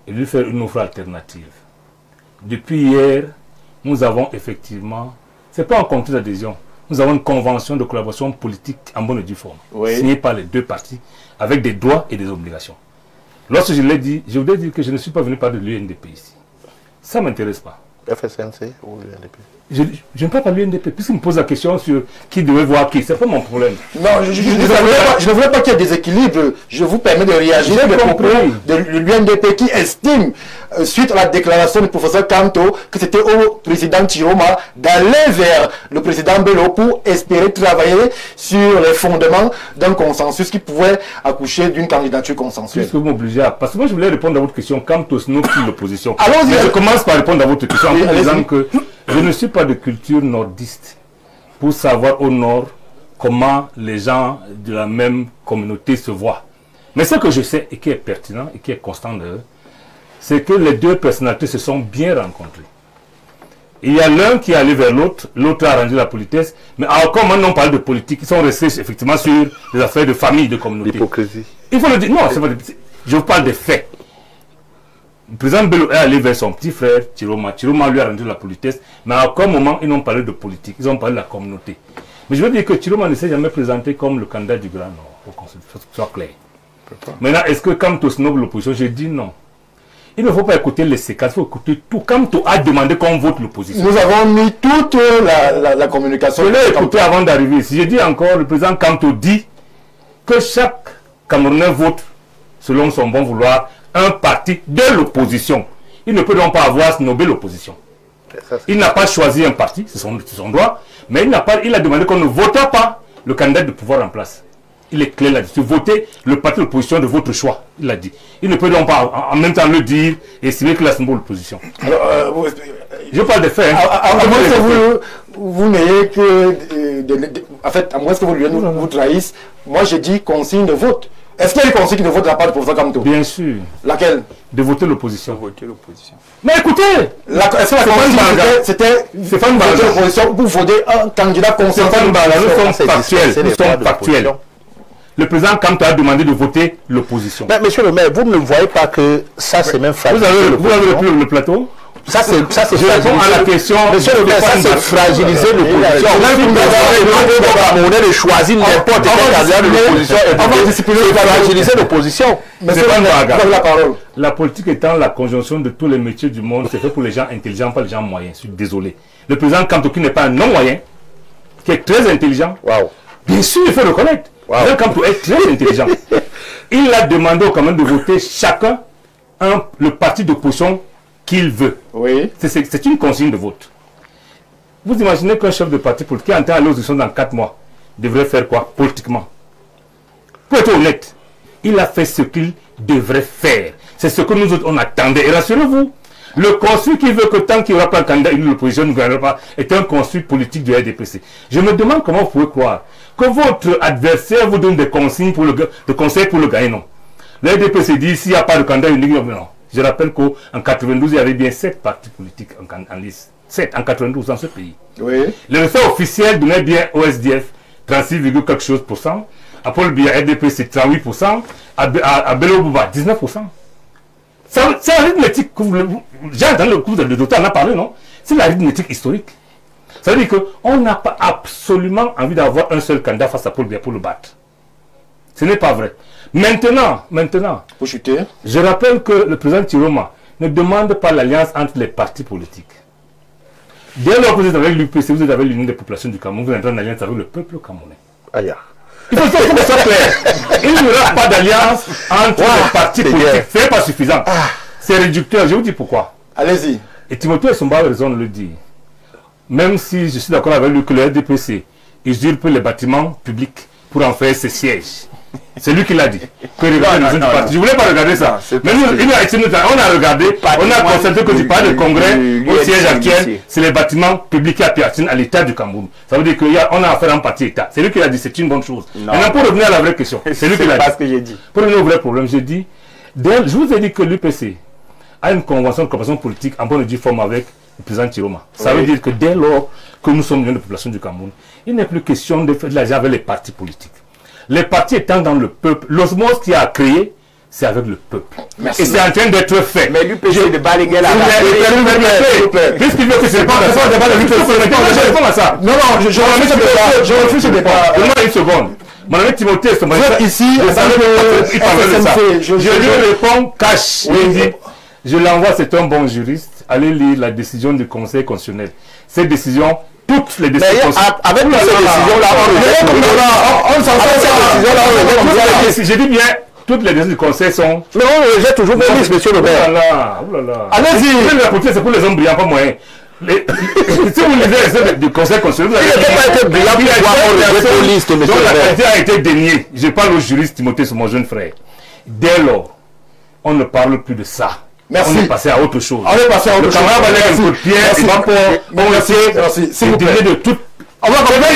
et de lui faire une offre alternative. Depuis hier, nous avons effectivement, ce n'est pas un contrat d'adhésion, nous avons une convention de collaboration politique en bonne et due forme, signée par les deux parties, avec des droits et des obligations. Lorsque je l'ai dit, je voudrais dire que je ne suis pas venu parler de l'UNDP ici. Ça ne m'intéresse pas. FSNC ou l'UNDP? Je ne parle pas de l'UNDP, puisqu'il me pose la question sur qui devait voir qui. Ce n'est pas mon problème. Non, je ne voulais pas qu'il y ait déséquilibre. Je vous permets de réagir sur le propos de l'UNDP qui estime, suite à la déclaration du professeur Kanto, que c'était au président Tiroma d'aller vers le président Bello pour espérer travailler sur les fondements d'un consensus qui pouvait accoucher d'une candidature consensuelle. Puisque vous m'obligez à... Parce que moi, je voulais répondre à votre question Kanto Snow qui l'opposition. Allons-y. Je commence par répondre à votre question en vous disant que je ne suis pas de culture nordiste pour savoir au nord comment les gens de la même communauté se voient. Mais ce que je sais et qui est pertinent et qui est constant d'ailleurs, c'est que les deux personnalités se sont bien rencontrées. Il y a l'un qui est allé vers l'autre, l'autre a rendu la politesse, mais encore maintenant on parle de politique, ils sont restés effectivement sur les affaires de famille, de communauté. L'hypocrisie. Il faut le dire, non, c'est pas je vous parle des faits. Le président Bello est allé vers son petit frère, Tiroma. Tiroma lui a rendu la politesse, mais à aucun moment ils n'ont parlé de politique, ils ont parlé de la communauté. Mais je veux dire que Tiroma ne s'est jamais présenté comme le candidat du Grand Nord, pour qu'on soit clair. Maintenant, est-ce que Kamto snob l'opposition? J'ai dit non. Il ne faut pas écouter les séquences, il faut écouter tout. Kamto a demandé qu'on vote l'opposition. Nous avons mis toute la communication. Je l'ai écouté avant d'arriver ici. J'ai dit encore, le président Kamto dit que chaque Camerounais vote selon son bon vouloir un parti de l'opposition. Il ne peut donc pas avoir snobé l'opposition. Il n'a pas choisi un parti, c'est son droit, mais il a demandé qu'on ne votera pas le candidat de pouvoir en place. Il est clair là-dessus. Votez le parti de l'opposition de votre choix, il l'a dit. Il ne peut donc pas en même temps le dire et estimer que la symbole l'opposition. Je parle des faits. À moins que vous n'ayez que... en fait, à moins que vous trahissez, moi j'ai dit consigne de vote. Est-ce qu'il y a une consigne de vote de la part du professeur Kamto? Bien sûr. Laquelle? De voter l'opposition. Voter l'opposition. Mais écoutez, est-ce que la consigne c'était voter l'opposition pour voter un candidat consensuel? Nous sommes factuels. Le président Kamto a demandé de voter l'opposition. Mais monsieur le maire, vous ne voyez pas que ça c'est même fragile. Vous avez le plateau? Ça c'est je réponds à la question. Monsieur le maire, ça c'est fragiliser l'opposition. On est de choisir n'importe quel candidat de l'opposition et de fragiliser l'opposition. Monsieur le maire, vous avez la parole. La politique étant la conjonction de tous les métiers du monde, c'est fait pour les gens intelligents, pas les gens moyens. Je suis désolé. Le président Kamto qui n'est pas un non-moyen, qui est très intelligent, bien sûr, il faut le reconnaître. Le président Kamto est très intelligent. Il a demandé au Cameroun de voter chacun le parti d'opposition qu'il veut. Oui. C'est une consigne de vote. Vous imaginez qu'un chef de parti politique qui entend aller aux élections dans 4 mois devrait faire quoi politiquement? Pour être honnête, il a fait ce qu'il devrait faire. C'est ce que nous autres on attendait. Et rassurez-vous, le construit qui veut que tant qu'il n'y aura pas un candidat élu, l'opposition ne gagnera pas, est un construit politique du RDPC. Je me demande comment vous pouvez croire que votre adversaire vous donne des consignes pour des conseils pour le gagner. Non. Le RDPC dit s'il n'y a pas de candidat unique, non. Je rappelle qu'en 92, il y avait bien 7 partis politiques en liste. 7 en 92 dans ce pays. Oui. Le résultat officiel donnait bien au SDF 36, quelque chose %. À Paul Biya, RDPC 38%. À Bello Bouba 19%. C'est l'arithmétique que j'ai entendu le cours de docteur en a parlé, non? C'est l'arithmétique historique. Ça veut dire qu'on n'a pas absolument envie d'avoir un seul candidat face à Paul Biya pour le battre. Ce n'est pas vrai. Maintenant, pour chuter, je rappelle que le président Tiroma ne demande pas l'alliance entre les partis politiques. Dès lors que vous êtes avec l'UPC, vous êtes avec l'Union des populations du Cameroun, vous êtes en alliance avec le peuple camerounais. Aïe. Il faut que ça soit clair. Il n'y aura pas d'alliance entre les partis politiques. Ce n'est pas suffisant. C'est réducteur. Je vous dis pourquoi. Allez-y. Et Timothée Somba a raison de le dire. Même si je suis d'accord avec lui que le RDPC usurpe les bâtiments publics pour en faire ses sièges. C'est lui qui l'a dit. Que regarder les autres partis. Je voulais pas regarder ça. Mais nous, on a regardé, on a constaté que tu parles de congrès au siège actuel, c'est les bâtiments publics qui appartiennent à l'État du Cameroun. Ça veut dire qu'on a affaire à un parti État. C'est lui qui l'a dit, c'est une bonne chose. Maintenant, pour revenir à la vraie question, c'est lui qui l'a dit. C'est ce que j'ai dit. Pour revenir au vrai problème, j'ai dit, je vous ai dit que l'UPC a une convention de coopération politique en bonne et due forme avec le président Chiroma. Ça veut dire que dès lors que nous sommes une population du Cameroun, il n'est plus question de faire de l'argent avec les partis politiques. Les partis étant dans le peuple, l'osmose qui a créé, c'est avec le peuple. Merci. Et c'est en train d'être fait. Mais l'UPC de balayer la Puisqu'il veut que c'est pas un débat de l'UPC, je réponds à ça. Non, non, je refuse ce débat. Donne-moi une seconde. Mon ami Timothée, vous êtes ici, je lui réponds cash. Je l'envoie, c'est un bon juriste. Allez lire la décision du Conseil constitutionnel. Cette décision, toutes les décisions. Avec toutes ces décisions-là, j'ai dit bien, toutes les décisions du Conseil sont. Mais on rejette toujours plus, monsieur le maire. Allez-y. La politique, c'est pour les hommes brillants, pas moyen. Si vous lisez du Conseil constitutionnel, vous avez donc la qualité a été déniée. Je parle au juriste Timothée, c'est mon jeune frère. Dès lors, on ne parle plus de ça. Merci. On est passé à autre chose. On est passé à autre chose. Le camarade va aller un coup de pied, il va pour merci. S'il vous plaît. de tout. On va comprendre.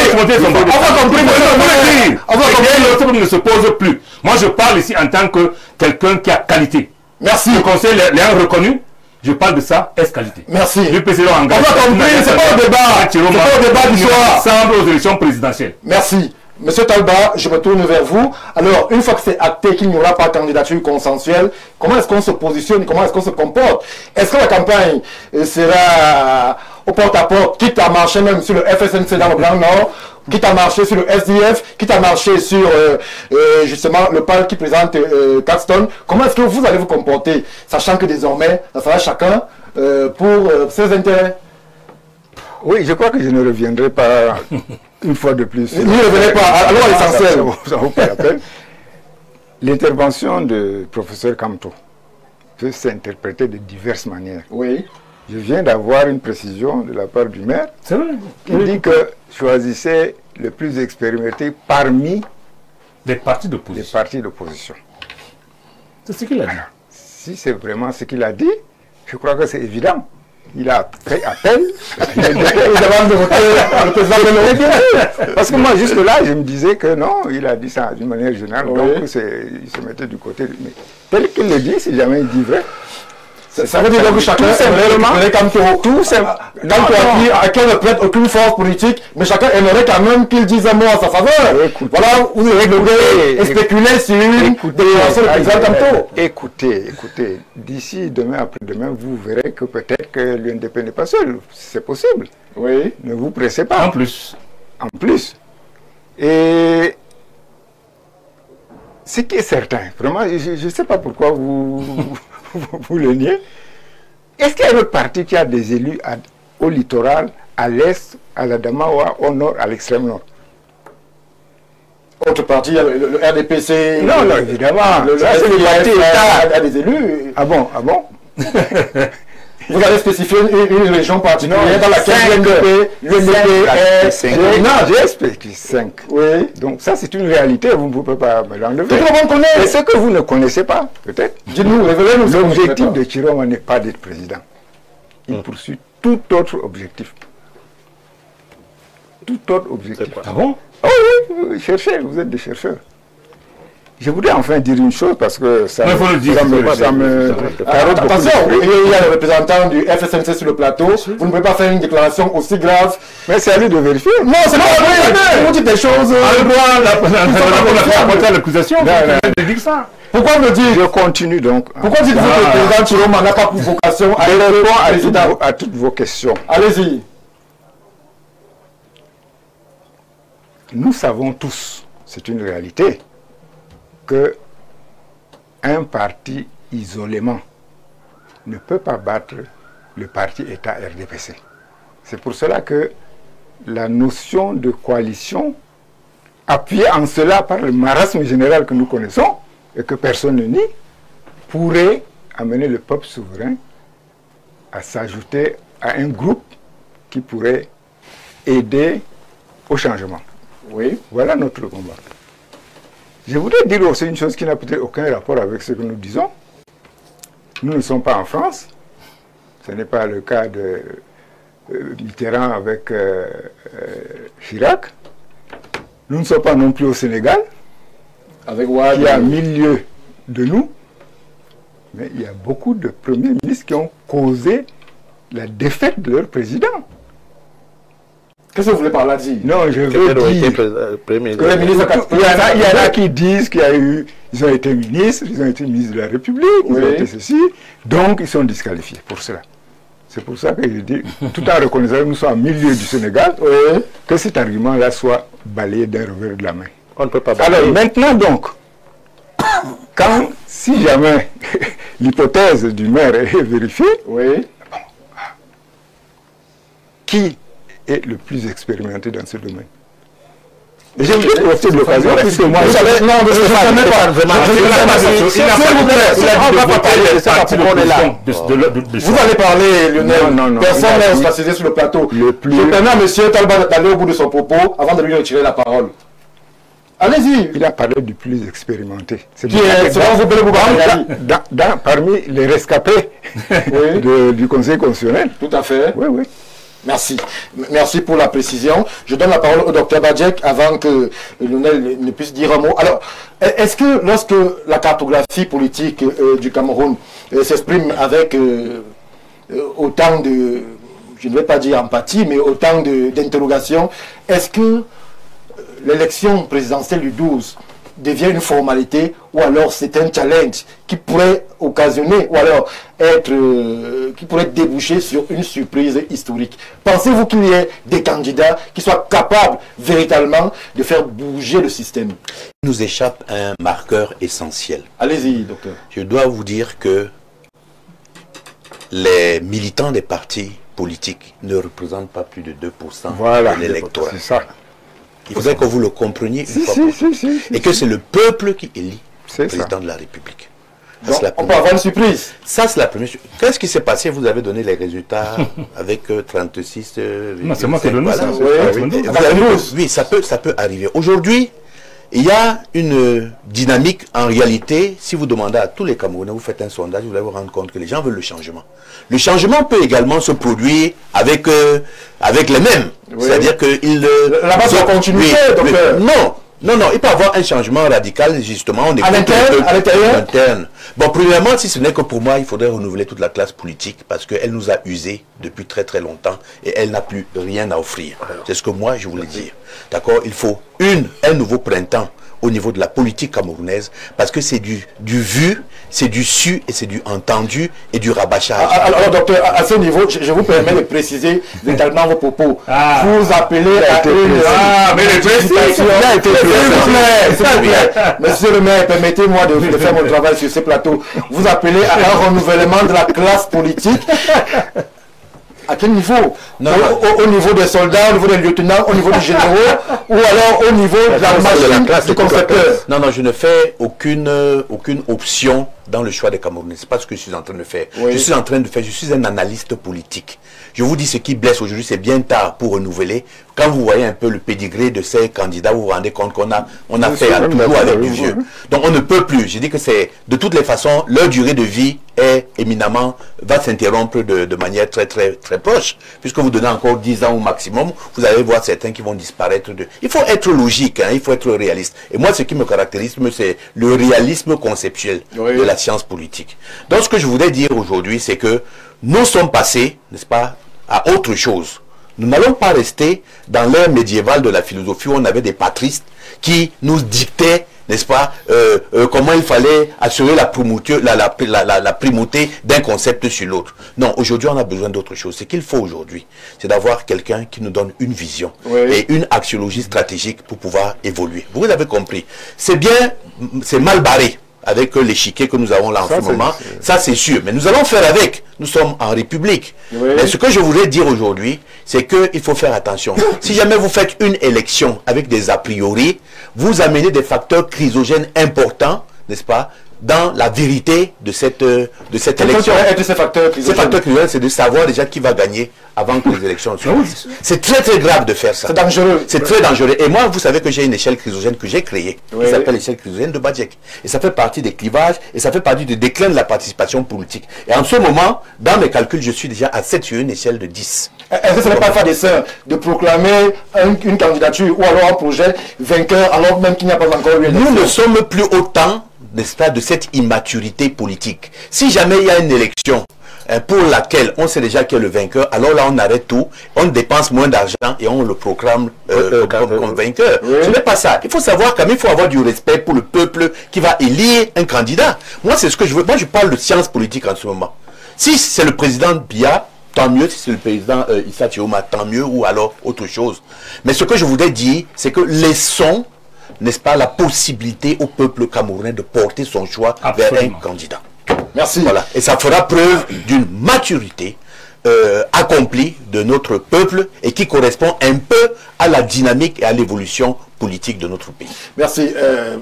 Ne se pose plus. Moi, je parle ici en tant que quelqu'un qui a qualité. Merci. Le conseil l'a reconnu. Je parle de ça, est-ce-qualité. Merci. Le président engagé. On va comprendre, c'est pas un débat. C'est pas un débat du soir. Ensemble aux élections présidentielles. Merci. Monsieur Talba, je me tourne vers vous. Alors, une fois que c'est acté qu'il n'y aura pas de candidature consensuelle, comment est-ce qu'on se positionne, comment est-ce qu'on se comporte? Est-ce que la campagne sera au porte-à-porte, quitte à marcher même sur le FSNC dans le Grand Nord, quitte à marcher sur le SDF, quitte à marcher sur justement le parc qui présente Caxton? Comment est-ce que vous allez vous comporter, sachant que désormais, ça sera chacun pour ses intérêts? Oui, je crois que je ne reviendrai pas une fois de plus. Ne revenez pas, allons à l'essentiel. Ça vaut pas la peine. L'intervention du professeur Kamto peut s'interpréter de diverses manières. Oui. Je viens d'avoir une précision de la part du maire qui dit que choisissait le plus expérimenté parmi les partis d'opposition. C'est ce qu'il a dit. Alors, si c'est vraiment ce qu'il a dit, je crois que c'est évident. Il a fait appel. Parce que moi, jusque-là, je me disais que non, il a dit ça d'une manière générale. Oui. Donc, il se mettait du côté. Mais tel qu'il le dit, si jamais il dit vrai. Ça veut dire que chacun aimerait qui ne prête aucune force politique, mais chacun aimerait quand même qu'il dise un mot en sa faveur. Voilà, vous et spéculer sur une déclaration du président Kamto. Écoutez, d'ici demain après-demain, vous verrez que peut-être que l'UNDP n'est pas seul. C'est possible. Oui. Ne vous pressez pas. En plus. Et ce qui est certain, vraiment, je ne sais pas pourquoi vous le niez. Est-ce qu'il y a un autre parti qui a des élus au littoral, à l'est, à la Damawa, au nord, à l'extrême nord? Autre parti, le RDPC. Non, évidemment. Le RDPC a des élus. Ah bon? Vous avez spécifié une région particulière dans laquelle l'UNDP est... Non, j'ai expliqué 5. Oui. Donc ça, c'est une réalité, vous ne pouvez pas me l'enlever. Tout le monde connaît. Et ce que vous ne connaissez pas, peut-être. Dites-nous, révélez-nous. L'objectif de Chiroma n'est pas d'être président. Il poursuit tout autre objectif. Tout autre objectif. Ah bon? Oh oui, cherchez, vous êtes des chercheurs. Je voudrais enfin dire une chose parce que ça me attention, il y a le représentant du FSNC sur le plateau. Vous ne pouvez pas faire une déclaration aussi grave. Mais c'est à lui de vérifier. Non, c'est pas vrai. Vous dites des choses. L'accusation. Pourquoi me dire? Je continue donc. Pourquoi dites-vous que le président Chiroma n'a pas pour vocation à répondre à toutes vos questions? Allez-y. Nous savons tous, c'est une réalité, que un parti isolément ne peut pas battre le parti État RDPC. C'est pour cela que la notion de coalition, appuyée en cela par le marasme général que nous connaissons et que personne ne nie, pourrait amener le peuple souverain à s'ajouter à un groupe qui pourrait aider au changement. Oui. Voilà notre combat. Je voudrais dire aussi une chose qui n'a peut-être aucun rapport avec ce que nous disons. Nous ne sommes pas en France. Ce n'est pas le cas de Mitterrand avec Chirac. Nous ne sommes pas non plus au Sénégal, Avec Ouad, qui est à 1000 lieues de nous. Mais il y a beaucoup de premiers ministres qui ont causé la défaite de leur président. Qu'est-ce que vous voulez par là dire? Non, je veux dire Que les ministres... il y en a qui disent ils ont été ministres de la République, ils ont été ceci, donc ils sont disqualifiés pour cela. C'est pour ça que je dis, tout en reconnaissant que nous sommes au milieu du Sénégal, que cet argument-là soit balayé d'un revers de la main. On ne peut pas Alors maintenant donc, si jamais l'hypothèse du maire est vérifiée, qui est le plus expérimenté dans ce domaine? Et j'ai voulu profiter de l'occasion, puisque moi, je savais, non, mais je ne savais pas vraiment. Vous allez parler, Lionel. Personne n'est stationné sur le plateau. Je permets à M. Talba d'aller au bout de son propos avant de lui retirer la parole. Allez-y. Il a parlé du plus expérimenté. Parmi les rescapés du Conseil constitutionnel. Tout à fait. Oui, oui. Merci. Merci pour la précision. Je donne la parole au docteur Badjek avant que Lionel ne puisse dire un mot. Alors, est-ce que lorsque la cartographie politique du Cameroun s'exprime avec autant de, je ne vais pas dire empathie, mais autant d'interrogations, est-ce que l'élection présidentielle du 12 devient une formalité ou alors c'est un challenge qui pourrait occasionner ou alors qui pourrait déboucher sur une surprise historique? Pensez-vous qu'il y ait des candidats qui soient capables véritablement de faire bouger le système? Il nous échappe un marqueur essentiel. Allez-y, docteur. Je dois vous dire que les militants des partis politiques ne représentent pas plus de 2% de l'électorat. C'est ça. Il faudrait que vous le compreniez une fois pour toutes. Et que c'est le peuple qui élit le président de la République. Donc, on peut avoir une surprise. Ça, c'est la première chose. Qu'est-ce qui s'est passé? Vous avez donné les résultats avec 36... non, c'est moi qui ai donné ça. Oui, ça peut arriver. Aujourd'hui, il y a une dynamique, en réalité, si vous demandez à tous les Camerounais, vous faites un sondage, vous allez vous rendre compte que les gens veulent le changement. Le changement peut également se produire avec les mêmes. C'est-à-dire qu'il... La base de continuité, docteur. Non, il peut y avoir un changement radical, justement. À l'intérieur. Bon, premièrement, si ce n'est que pour moi, il faudrait renouveler toute la classe politique parce qu'elle nous a usés depuis très très longtemps et elle n'a plus rien à offrir. C'est ce que moi, je voulais dire. D'accord? Il faut un nouveau printemps au niveau de la politique camerounaise parce que c'est du vu, c'est du su et c'est du entendu et du rabâchage. Alors, docteur, à ce niveau, je vous permets de préciser véritablement vos propos. Vous appelez à une... mais le précision a été Monsieur le maire, permettez-moi de faire mon travail sur ce plateau. Vous appelez à un renouvellement de la classe politique. À quel niveau? Au niveau des soldats, au niveau des lieutenants, au niveau des généraux, ou alors au niveau de la machine du concepteur? Non, je ne fais aucune option dans le choix des Camerounais. C'est pas ce que je suis en train de faire. Je suis un analyste politique. Je vous dis ce qui blesse aujourd'hui, c'est bien tard pour renouveler. Quand vous voyez un peu le pédigré de ces candidats, vous vous rendez compte qu'on a fait à tout avec du vieux. Donc on ne peut plus. Je dis que c'est, de toutes les façons, leur durée de vie est éminemment, va s'interrompre de manière très très très proche. Puisque vous donnez encore 10 ans au maximum, vous allez voir certains qui vont disparaître. Il faut être logique, il faut être réaliste. Et moi, ce qui me caractérise, c'est le réalisme conceptuel de la science politique. Donc ce que je voudrais dire aujourd'hui, c'est que nous sommes passés, n'est-ce pas, à autre chose. Nous n'allons pas rester dans l'ère médiévale de la philosophie où on avait des patristes qui nous dictaient, n'est-ce pas, comment il fallait assurer la primauté d'un concept sur l'autre. Non, aujourd'hui on a besoin d'autre chose. Ce qu'il faut aujourd'hui, c'est d'avoir quelqu'un qui nous donne une vision et une axiologie stratégique pour pouvoir évoluer. Vous l'avez compris. C'est bien, c'est mal barré avec l'échiquier que nous avons là en ce moment. Ça c'est sûr, mais nous allons faire avec. Nous sommes en République. Mais ce que je voulais dire aujourd'hui, c'est qu'il faut faire attention. Si jamais vous faites une élection avec des a priori, vous amenez des facteurs chrysogènes importants, n'est-ce pas, dans la vérité de cette élection. Ces facteurs cruels, c'est de savoir déjà qui va gagner avant que les élections soient. C'est très très grave de faire ça. C'est dangereux. C'est très dangereux. Et moi, vous savez que j'ai une échelle chrysogène que j'ai créée, qui s'appelle l'échelle chrysogène de Bajek. Et ça fait partie des clivages, et ça fait partie du déclin de la participation politique. Et en ce moment, dans mes calculs, je suis déjà à 7 sur une échelle de 10. Est-ce que ce n'est pas faire dessein de proclamer une candidature ou alors un projet vainqueur alors même qu'il n'y a pas encore eu une élection? Nous ne sommes plus autant, n'est-ce pas, de cette immaturité politique. Si jamais il y a une élection pour laquelle on sait déjà qui est le vainqueur, alors là on arrête tout, on dépense moins d'argent et on le proclame comme vainqueur. Ce n'est pas ça. Il faut savoir qu'il faut avoir du respect pour le peuple qui va élire un candidat. Moi c'est ce que je veux. Moi je parle de science politique en ce moment. Si c'est le président Biya, tant mieux. Si c'est le président Issa Thioma, tant mieux, ou alors autre chose. Mais ce que je voudrais dire, c'est que laissons, n'est-ce pas, la possibilité au peuple camerounais de porter son choix vers un candidat. Merci. Voilà. Et ça fera preuve d'une maturité accomplie de notre peuple et qui correspond un peu à la dynamique et à l'évolution politique de notre pays. Merci,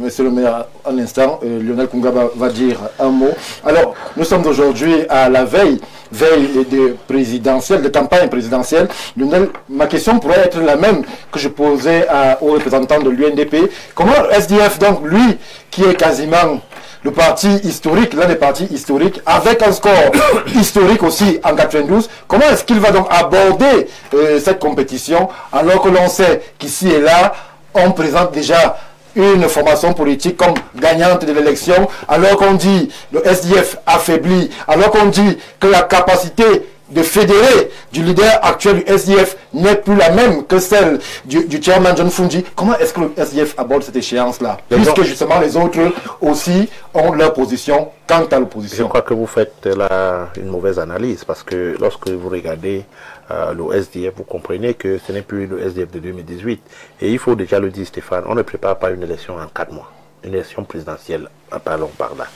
monsieur le maire. Un instant, Lionel Kungaba va dire un mot. Alors, nous sommes aujourd'hui à la veille de campagne présidentielle. Lionel, ma question pourrait être la même que je posais aux représentants de l'UNDP. Comment SDF, donc lui, qui est quasiment le parti historique, l'un des partis historiques, avec un score historique aussi en 92, comment est-ce qu'il va donc aborder cette compétition alors que l'on sait qu'ici et là, on présente déjà une formation politique comme gagnante de l'élection, alors qu'on dit le SDF affaibli, alors qu'on dit que la capacité de fédérer du leader actuel du SDF n'est plus la même que celle du chairman John Fungi. Comment est-ce que le SDF aborde cette échéance-là? Puisque justement les autres aussi ont leur position quant à l'opposition. Je crois que vous faites là une mauvaise analyse, parce que lorsque vous regardez le SDF, vous comprenez que ce n'est plus le SDF de 2018. Et il faut déjà le dire, Stéphane, on ne prépare pas une élection en 4 mois. Une élection présidentielle, parlons par là.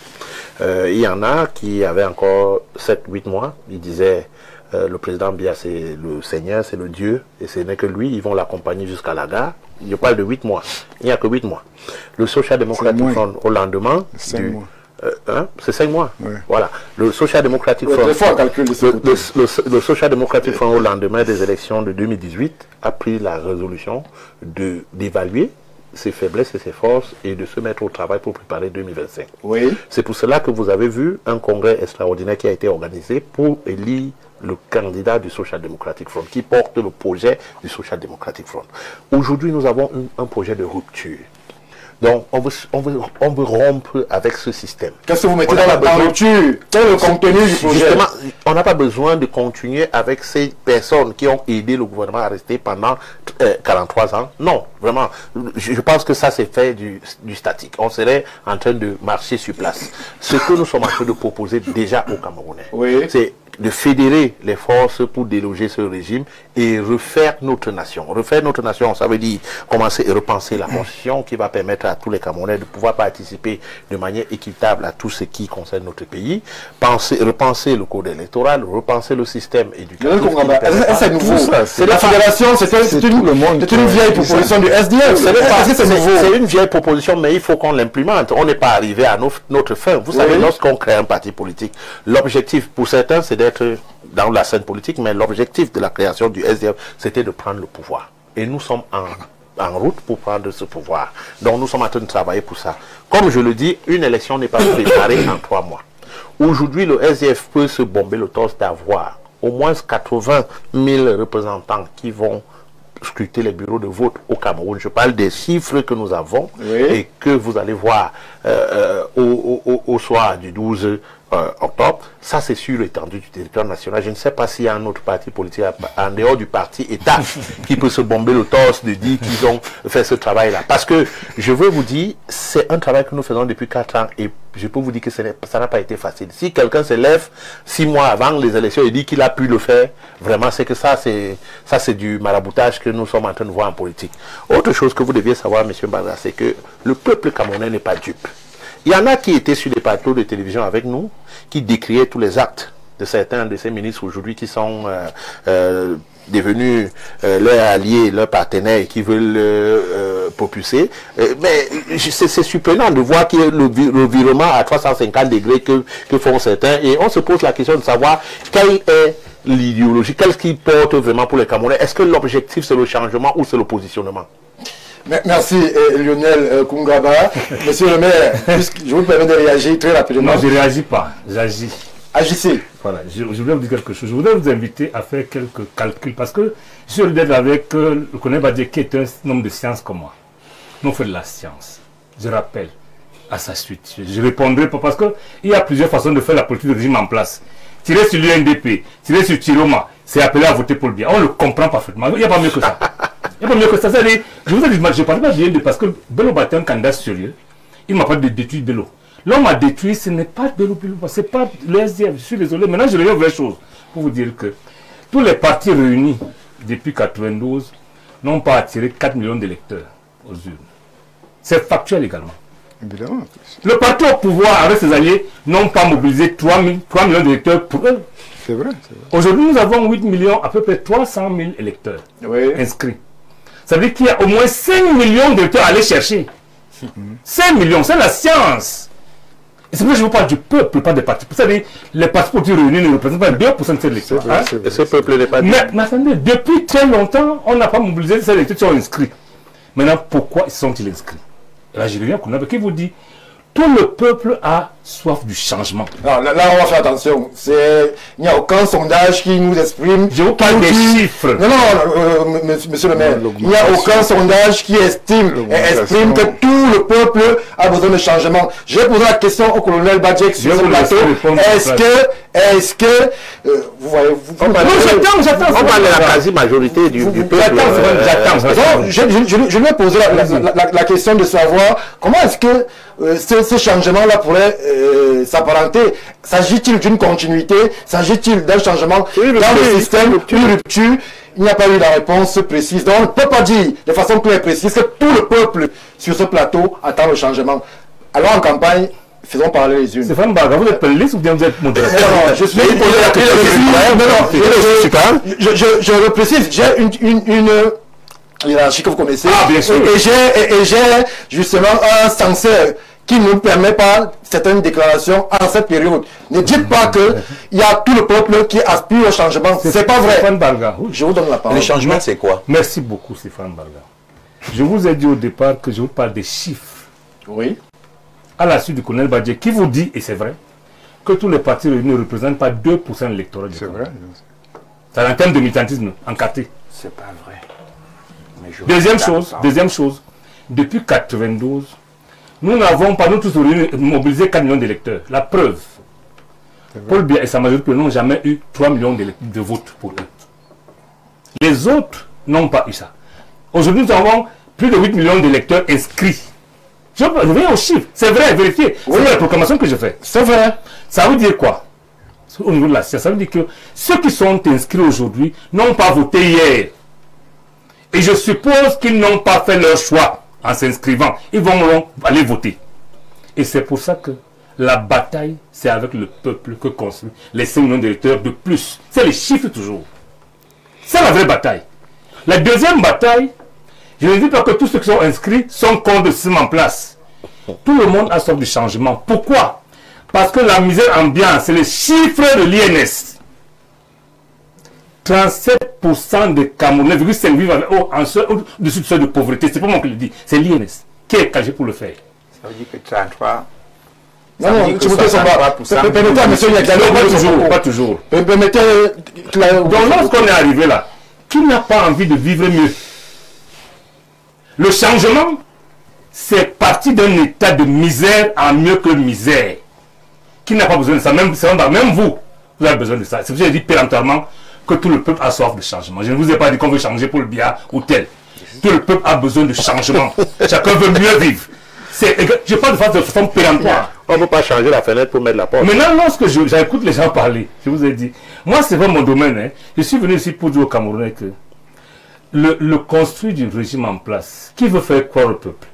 Il y en a qui avaient encore 7-8 mois. Ils disaient, le président Biya, c'est le Seigneur, c'est le Dieu, et ce n'est que lui, ils vont l'accompagner jusqu'à la gare. Je parle de 8 mois. Il n'y a que 8 mois. Le Social-Démocratique Front, au lendemain... C'est 5 mois. Ouais. Voilà. Le Social-Démocratique Front... Le Social-Démocratique Front, au lendemain des élections de 2018, a pris la résolution d'évaluer ses faiblesses et ses forces et de se mettre au travail pour préparer 2025. Oui. C'est pour cela que vous avez vu un congrès extraordinaire qui a été organisé pour élire le candidat du Social Democratic Front, qui porte le projet du Social Democratic Front. Aujourd'hui, nous avons un projet de rupture. Donc, on veut rompre avec ce système. Qu'est-ce que vous mettez dans la rupture? Quel est le contenu du projet? Justement, on n'a pas besoin de continuer avec ces personnes qui ont aidé le gouvernement à rester pendant 43 ans. Non, vraiment. Je pense que ça, c'est fait du statique. On serait en train de marcher sur place. Ce que nous sommes en train de proposer déjà aux Camerounais, c'est de fédérer les forces pour déloger ce régime et refaire notre nation. Refaire notre nation, ça veut dire commencer et repenser la constitution qui va permettre à tous les Camerounais de pouvoir participer de manière équitable à tout ce qui concerne notre pays, repenser le code électoral, repenser le système éducatif. C'est nouveau. C'est la fédération, c'est une vieille proposition du SDF. C'est une vieille proposition, mais il faut qu'on l'implémente. On n'est pas arrivé à notre fin. Vous savez, lorsqu'on crée un parti politique, l'objectif pour certains, c'est d'être dans la scène politique, mais l'objectif de la création du SDF, c'était de prendre le pouvoir. Et nous sommes en route pour prendre ce pouvoir. Donc nous sommes en train de travailler pour ça. Comme je le dis, une élection n'est pas préparée en 3 mois. Aujourd'hui, le SDF peut se bomber le torse d'avoir au moins 80 000 représentants qui vont scruter les bureaux de vote au Cameroun. Je parle des chiffres que nous avons et que vous allez voir au soir du 12 octobre. Ça, c'est sur l'étendue du territoire national. Je ne sais pas s'il y a un autre parti politique en dehors du parti État qui peut se bomber le torse de dire qu'ils ont fait ce travail-là. Parce que, je veux vous dire, c'est un travail que nous faisons depuis 4 ans et je peux vous dire que ça n'a pas été facile. Si quelqu'un se lève 6 mois avant les élections et dit qu'il a pu le faire, vraiment, c'est que ça, c'est du maraboutage que nous sommes en train de voir en politique. Autre chose que vous deviez savoir, M. Barra, c'est que le peuple camerounais n'est pas dupe. Il y en a qui étaient sur les plateaux de télévision avec nous, qui décriaient tous les actes de certains de ces ministres aujourd'hui qui sont devenus leurs alliés, leurs partenaires et qui veulent propulser. Mais c'est surprenant de voir qu'il y a le virement à 350 degrés que font certains. Et on se pose la question de savoir quelle est l'idéologie, qu'est-ce qui porte vraiment pour les Camerounais. Est-ce que l'objectif c'est le changement ou c'est le positionnement? Merci Lionel Kungaba. Monsieur le maire, je vous permets de réagir très rapidement. Non, je ne réagis pas, j'agis. Agissez. Voilà, je voulais vous dire quelque chose. Je voudrais vous inviter à faire quelques calculs parce que je suis d'être avec le colonel Badje qui est un homme de science comme moi. Nous on fait de la science. Je rappelle à sa suite. Je répondrai pas parce qu'il y a plusieurs façons de faire la politique de régime en place. Tirer sur l'UNDP, tirer sur Tiroma, c'est appeler à voter pour le bien. On le comprend parfaitement. Il n'y a pas mieux que ça. Il n'y a pas mieux que ça. Je vous ai dit, je ne parle pas de l'UNDP parce que Bello Bata est un candidat sérieux. Il ne m'a pas détruit Bello. L'homme a détruit, ce n'est pas Bello, ce n'est pas le SDF. Je suis désolé. Maintenant, je reviens aux vraies choses pour vous dire que tous les partis réunis depuis 1992 n'ont pas attiré 4 millions d'électeurs aux urnes. C'est factuel également. Évidemment. Le parti au pouvoir avec ses alliés n'ont pas mobilisé 3 millions d'électeurs pour eux. C'est vrai. Aujourd'hui, nous avons 8 millions, à peu près 300 000 électeurs inscrits. Ça veut dire qu'il y a au moins 5 millions d'électeurs à aller chercher. 5 millions, c'est la science. Et c'est pour ça que je vous parle du peuple, pas des partis. Vous savez, les partis politiques réunis ne représentent pas 2% de ces électeurs. Et ce peuple n'est pas... Mais attendez, depuis très longtemps, on n'a pas mobilisé ces électeurs qui sont inscrits. Maintenant, pourquoi sont-ils inscrits? Et là, je reviens à Kounaba qui vous dit, tout le peuple a soif du changement. Non, là, on va faire attention. Il n'y a aucun sondage qui nous exprime. Je vous parle des chiffres. Non, monsieur le maire. Il n'y a aucun sondage qui exprime que tout le peuple a besoin de changement. J'ai posé la question au colonel Badjek sur ce plateau. Est-ce que vous voyez... J'attends. On parle de la quasi-majorité du peuple. J'attends. Je lui ai posé la question de savoir comment est-ce que ce changement-là pourrait s'apparenter. S'agit-il d'une continuité? S'agit-il d'un changement dans le système? Une rupture? Il n'y a pas eu la réponse précise. Donc on ne peut pas dire de façon claire et précise que tout le peuple sur ce plateau attend le changement. Alors en campagne, faisons parler les unes. Stéphane Barga, vous êtes panéliste ou bien vous êtes modérateur? Non, je suis je le précise, j'ai une hiérarchie que vous connaissez. Ah, bien sûr. Et j'ai justement un censeur qui ne permet pas certaines déclarations en cette période. Ne dites pas qu'il y a tout le peuple qui aspire au changement. C'est pas vrai. Stéphane Barga. Je vous donne la parole. Le changement, c'est quoi? Merci beaucoup, Stéphane Barga. Je vous ai dit au départ que je vous parle des chiffres. Oui. À la suite du colonel Badje, qui vous dit, et c'est vrai, que tous les partis réunis ne représentent pas 2% de l'électorat. C'est vrai. C'est en termes de militantisme, encarté. C'est pas vrai. Deuxième chose, depuis 1992, nous n'avons pas, nous tous réunis, mobilisé 4 millions d'électeurs. La preuve, Paul Biya et sa majorité n'ont jamais eu 3 millions de votes pour eux. Les autres n'ont pas eu ça. Aujourd'hui, nous avons plus de 8 millions d'électeurs inscrits. Je reviens aux chiffres, c'est vrai, vérifiez. C'est la proclamation que je fais. C'est vrai. Ça veut dire quoi? Au niveau de la science, ça veut dire que ceux qui sont inscrits aujourd'hui n'ont pas voté hier. Et je suppose qu'ils n'ont pas fait leur choix en s'inscrivant. Ils vont aller voter. Et c'est pour ça que la bataille, c'est avec le peuple que construit les 5 millions d'électeurs de plus. C'est les chiffres toujours. C'est la vraie bataille. La deuxième bataille, je ne dis pas que tous ceux qui sont inscrits sont contre le système en place. Tout le monde a soif du changement. Pourquoi? Parce que la misère ambiante, c'est les chiffres de l'INS. 37% des Camerounais vivent au-dessus du seuil de pauvreté. C'est pas moi qui le dis, c'est l'INS qui est engagé pour le faire. Ça veut dire que 33... Non, tu me ça. Permettez à monsieur Yagalo, pas toujours. Permettez... Donc lorsqu'on est arrivé là, qui n'a pas envie de vivre mieux? Le changement, c'est parti d'un état de misère en mieux que misère. Qui n'a pas besoin de ça? Même vous, vous avez besoin de ça. C'est pour ça que je dis péremptoirement que tout le peuple a soif de changement. Je ne vous ai pas dit qu'on veut changer pour le Biya ou tel. Tout le peuple a besoin de changement. Chacun veut mieux vivre. Je parle de façon péremptoire. On ne peut pas changer la fenêtre pour mettre la porte. Maintenant, lorsque j'écoute les gens parler, je vous ai dit, moi, c'est pas mon domaine. Hein. Je suis venu ici pour dire aux Camerounais que le construit du régime en place, qui veut faire croire au peuple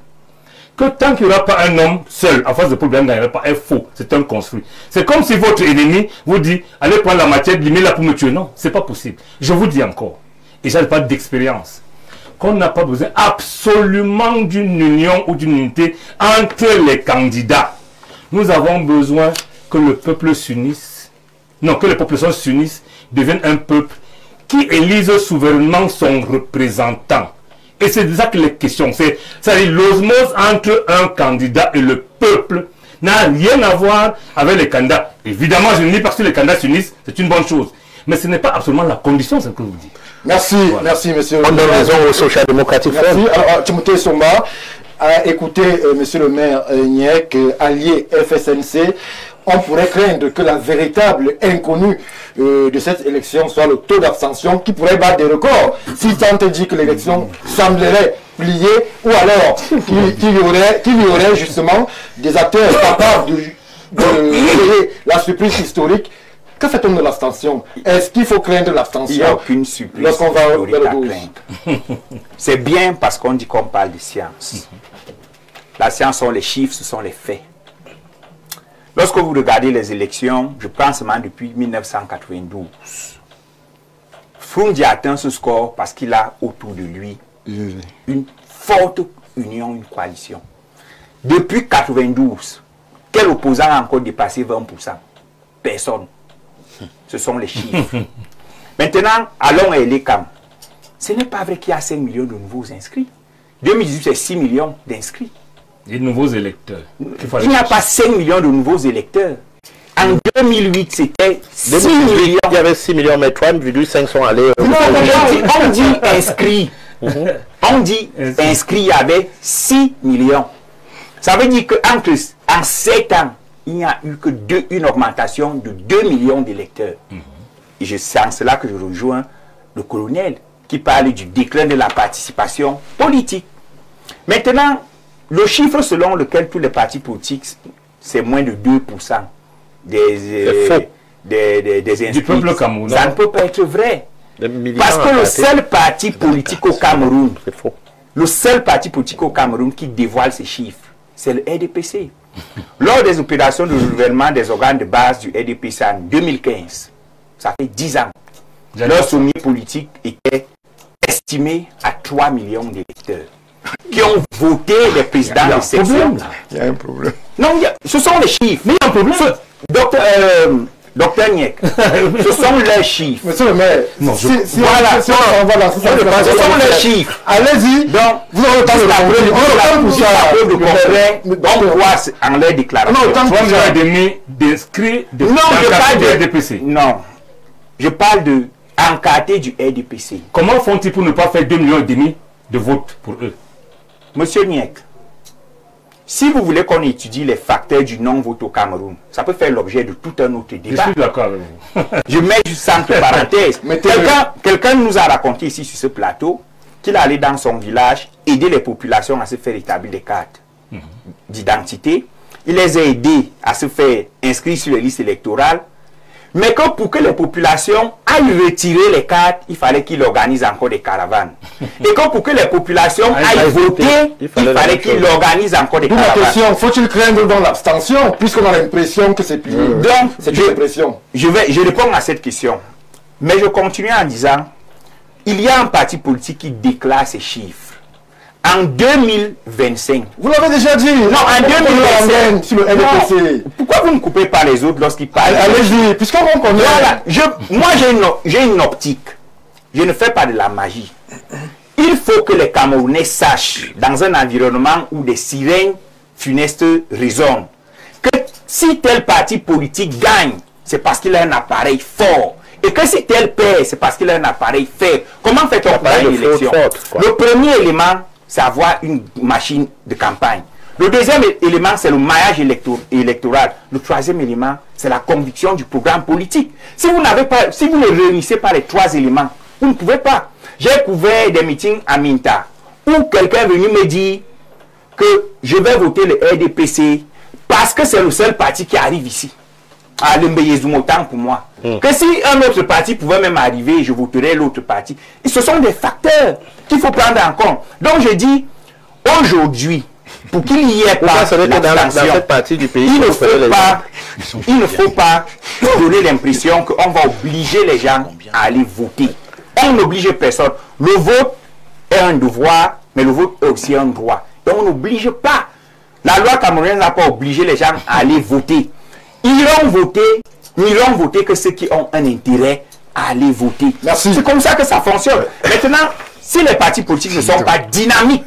que tant qu'il n'y aura pas un homme seul en face de problème, il n'y aura pas un faux, c'est un construit. C'est comme si votre ennemi vous dit, allez prendre la matière, limez-la pour me tuer. Non, c'est pas possible. Je vous dis encore, et ça pas d'expérience, qu'on n'a pas besoin absolument d'une union ou d'une unité entre les candidats. Nous avons besoin que le peuple s'unisse, non, que les populations s'unissent, deviennent un peuple qui élise souverainement son représentant. Et c'est de ça que les questions, c'est-à-dire l'osmose entre un candidat et le peuple n'a rien à voir avec les candidats. Évidemment, je ne dis pas que les candidats s'unissent, c'est une bonne chose. Mais ce n'est pas absolument la condition, c'est ce que je vous dis. Merci, voilà. Merci, monsieur. On donne raison aux social-démocrates. Merci. Alors, Timothée Somba a écouté monsieur le maire Niek, allié FSNC. On pourrait craindre que la véritable inconnue de cette élection soit le taux d'abstention qui pourrait battre des records. Si tant est dit que l'élection semblerait pliée, ou alors qu'il y aurait justement des acteurs capables de créer la surprise historique. Que fait-on de l'abstention? Est-ce qu'il faut craindre l'abstention? Il n'y a aucune surprise lorsqu'on va vers le 12. C'est bien parce qu'on dit qu'on parle de science. La science sont les chiffres, ce sont les faits. Lorsque vous regardez les élections, je pense même depuis 1992, Frunzi a atteint ce score parce qu'il a autour de lui une forte union, une coalition. Depuis 1992, quel opposant a encore dépassé 20%? Personne. Ce sont les chiffres. Maintenant, allons à Elekam. Ce n'est pas vrai qu'il y a 5 millions de nouveaux inscrits. 2018, c'est 6 millions d'inscrits. Des nouveaux électeurs. Il n'y a pas 5 millions de nouveaux électeurs. En 2008, c'était 6 millions. Il y avait 6 millions, mais 3,5 sont allés. Non, on dit inscrits. On dit inscrits, il y avait 6 millions. Ça veut dire qu'en 7 ans, il n'y a eu que une augmentation de 2 millions d'électeurs. Et c'est en cela que je rejoins le colonel qui parle du déclin de la participation politique. Maintenant, le chiffre selon lequel tous les partis politiques, c'est moins de 2% des inscrits. Du peuple camerounais. Ça ne peut pas être vrai. Parce que le seul parti politique au Cameroun, le seul parti politique au Cameroun qui dévoile ces chiffres, c'est le RDPC. Lors des opérations de renouvellement des organes de base du RDPC en 2015, ça fait 10 ans, leur sommet politique était estimé à 3 millions d'électeurs qui ont voté les présidents de section. Il y a un problème. Non, ce sont les chiffres. Mais il y a un problème. Docteur Niek, ce sont les chiffres. Monsieur le maire, voilà, ce sont les chiffres. Allez-y. Donc, vous aurez le temps de on croit en les déclarations. Non, 3 millions et demi d'inscrits de RDPC. Non, je parle de encarté du RDPC. Comment font-ils pour ne pas faire 2 millions et demi de votes pour eux? Monsieur Niek, si vous voulez qu'on étudie les facteurs du non-vote au Cameroun, ça peut faire l'objet de tout un autre débat. Je suis d'accord avec vous. Je mets juste entre parenthèses. Quelqu'un nous a raconté ici sur ce plateau qu'il allait dans son village aider les populations à se faire établir des cartes d'identité. Il les a aidés à se faire inscrire sur les listes électorales. Mais que pour que les populations aillent retirer les cartes, il fallait qu'il organise encore des caravanes. Et que pour que les populations aillent voter, il fallait qu'il organise encore des caravanes. Ma question, faut-il craindre dans l'abstention, puisqu'on a l'impression que c'est plié? Donc, c'est une impression. Je réponds à cette question. Mais je continue en disant, il y a un parti politique qui déclare ces chiffres. En 2025. Vous l'avez déjà dit. Non, en 2025. Sur le LPC. Pourquoi vous ne coupez pas les autres lorsqu'ils parlent? Allez-y, puisqu'on connaît. Voilà. Moi, j'ai une optique. Je ne fais pas de la magie. Il faut que les Camerounais sachent, dans un environnement où des sirènes funestes résonnent, que si tel parti politique gagne, c'est parce qu'il a un appareil fort. Et que si tel perd, c'est parce qu'il a un appareil faible. Comment fait-on pour gagner l'élection? Le premier élément, c'est avoir une machine de campagne. Le deuxième élément, c'est le maillage électoral. Le troisième élément, c'est la conviction du programme politique. Si vous ne réunissez pas les trois éléments, vous ne pouvez pas. J'ai couvert des meetings à Minta où quelqu'un est venu me dire que je vais voter le RDPC parce que c'est le seul parti qui arrive ici. À l'Embeyezum, autant pour moi. Que si un autre parti pouvait même arriver, je voterais l'autre parti. Et ce sont des facteurs qu'il faut prendre en compte. Donc je dis, aujourd'hui, pour qu'il n'y ait pas l'abstention, il ne faut pas donner l'impression qu'on va obliger les gens à aller voter. On n'oblige personne. Le vote est un devoir, mais le vote est aussi un droit. Et on n'oblige pas. La loi camerounaise n'a pas obligé les gens à aller voter. Ils n'iront voter que ceux qui ont un intérêt à aller voter. Merci. C'est comme ça que ça fonctionne. Maintenant, si les partis politiques ne sont pas dynamiques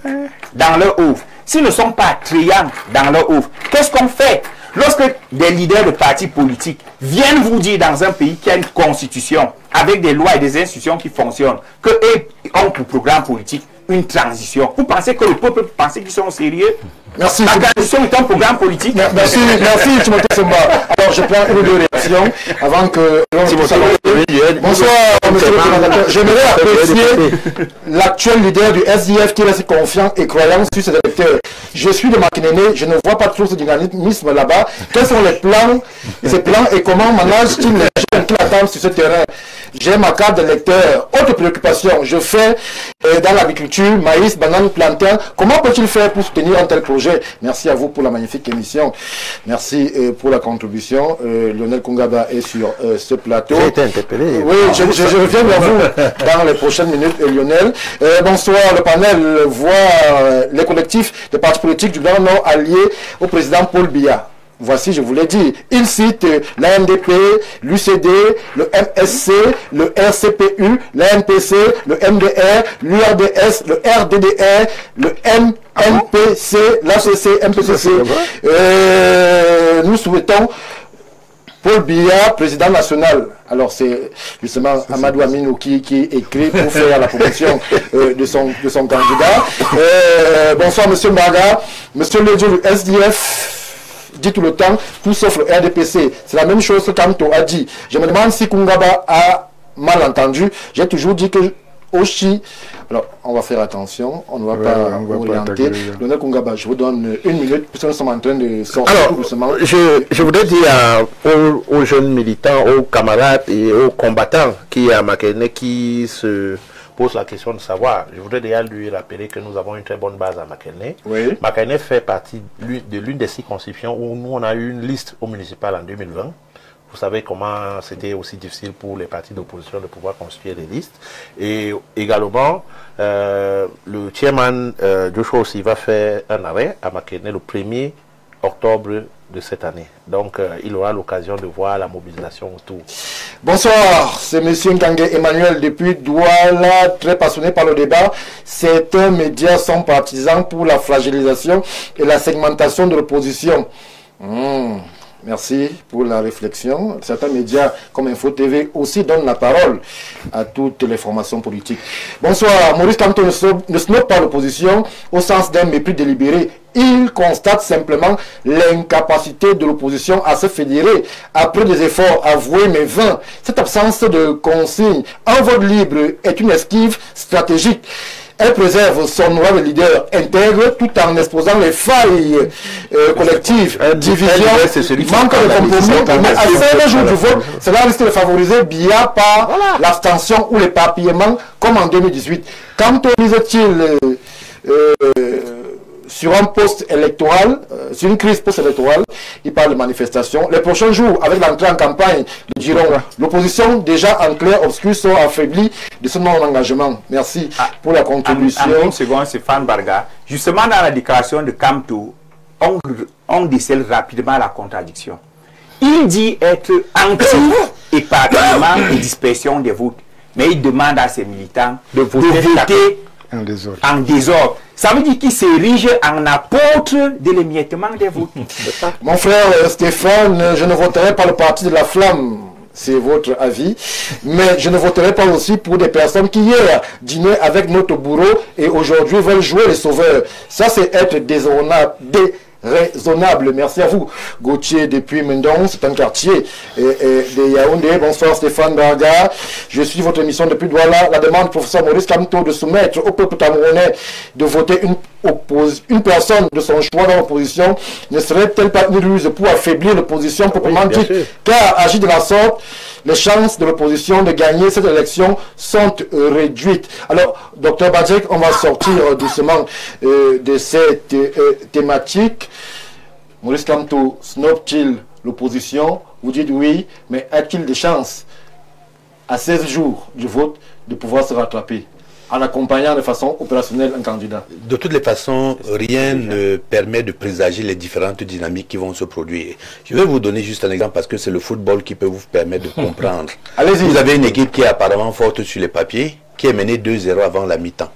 dans leur œuvre, s'ils ne sont pas attrayants dans leur œuvre, qu'est-ce qu'on fait? Lorsque des leaders de partis politiques viennent vous dire dans un pays qui a une constitution, avec des lois et des institutions qui fonctionnent, qu'eux ont pour programme politique une transition, vous pensez que le peuple pense qu'ils sont sérieux? Merci. La transition est un programme politique. Merci, Timothée Semba. Alors, je prends une ou deux réactions avant que... Bonsoir, monsieur le présentateur. J'aimerais apprécier l'actuel leader du SDF qui reste confiant et croyant sur ses électeurs. Je suis de Makinéné, je ne vois pas trop ce dynamisme là-bas. Quels sont les plans, ces plans et comment manage-t-il les jeunes qui attendent sur ce terrain? J'ai ma carte d'électeur. Autre préoccupation, je fais dans l'agriculture, maïs, banane, plantain. Comment peut-il faire pour soutenir un tel projet? Merci à vous pour la magnifique émission. Merci pour la contribution. Lionel Kungaba est sur ce plateau. J'ai été interpellé. Oui, je reviens vers vous dans les prochaines minutes, Lionel. Bonsoir, le panel voit les collectifs des partis politiques du Grand Nord alliés au président Paul Biya. Voici, je vous l'ai dit, il cite l'ANDP, l'UCD, le MSC, le RCPU, l'ANPC, le MDR, l'URDS, le RDDR, le MNPC, l'ACC, MPCC. Nous souhaitons Paul Biya, président national. Alors c'est justement Amadou Aminou qui écrit pour faire la promotion de son candidat. Bonsoir Monsieur Mbaga, Monsieur Ledjo du SDF dit tout le temps, tout sauf le RDPC. C'est la même chose que Kamto a dit. Je me demande si Kungaba a mal entendu. J'ai toujours dit que Oshi... Alors, on va faire attention, on ne va pas orienter. Lionel Kungaba, je vous donne une minute, puisque nous sommes en train de sortir. Alors, doucement. Je voudrais dire aux jeunes militants, aux camarades et aux combattants qui à Makéné qui se pose la question de savoir. Je voudrais déjà lui rappeler que nous avons une très bonne base à Makéné. Oui. Makéné fait partie de l'une des circonscriptions où nous on a eu une liste au municipal en 2020. Vous savez comment c'était aussi difficile pour les partis d'opposition de pouvoir construire des listes. Et également, le chairman Joshua aussi va faire un arrêt à Makéné le 1er octobre de cette année. Donc, il aura l'occasion de voir la mobilisation autour. Bonsoir, c'est M. Nkangé Emmanuel depuis Douala, très passionné par le débat. Certains médias sont partisans pour la fragilisation et la segmentation de l'opposition. Merci pour la réflexion. Certains médias comme Info TV aussi donnent la parole à toutes les formations politiques. Bonsoir, Maurice Kamto ne snobe pas l'opposition au sens d'un mépris délibéré. Il constate simplement l'incapacité de l'opposition à se fédérer après des efforts avoués mais vains. Cette absence de consigne, un vote libre est une esquive stratégique. Elle préserve son honorable leader intègre tout en exposant les failles collectives, division, manque de compromis. Mais à 5 jours du vote, cela risque de favoriser Biya par l'abstention ou l'éparpillement comme en 2018. Quand on disait-il sur un poste électoral, sur une crise post-électorale, il parle de manifestation. Les prochains jours, avec l'entrée en campagne de Giron, l'opposition déjà en clair-obscur sera affaiblie de ce non-engagement. Merci pour la contribution. En une seconde, c'est Fan Barga. Justement, dans la déclaration de Kamto, on décèle rapidement la contradiction. Il dit être anti-éparpillement et dispersion des votes, mais il demande à ses militants de voter en désordre. Ça veut dire qu'il s'érige en apôtre de l'émiettement des votes. Mon frère Stéphane, je ne voterai pas le parti de la flamme. C'est votre avis. Mais je ne voterai pas aussi pour des personnes qui hier dînaient avec notre bourreau et aujourd'hui veulent jouer les sauveurs. Ça, c'est être déraisonnable. Merci à vous. Gauthier depuis Mendon, c'est un quartier de Yaoundé. Bonsoir Stéphane Barga. Je suis votre émission depuis Douala. La demande du professeur Maurice Kamto de soumettre au peuple camerounais de voter une personne de son choix dans l'opposition ne serait-elle pas une ruse pour affaiblir l'opposition proprement dite? Car agir de la sorte, les chances de l'opposition de gagner cette élection sont réduites. Alors, docteur Badjek, on va sortir doucement de cette thématique. Maurice Kamto snobe-t-il l'opposition? Vous dites oui, mais a-t-il des chances à 16 jours du vote de pouvoir se rattraper en accompagnant de façon opérationnelle un candidat? De toutes les façons, rien ne permet de présager les différentes dynamiques qui vont se produire. Je vais vous donner juste un exemple parce que c'est le football qui peut vous permettre de comprendre. Allez-y. Vous avez une équipe qui est apparemment forte sur les papiers, qui est menée 2-0 avant la mi-temps.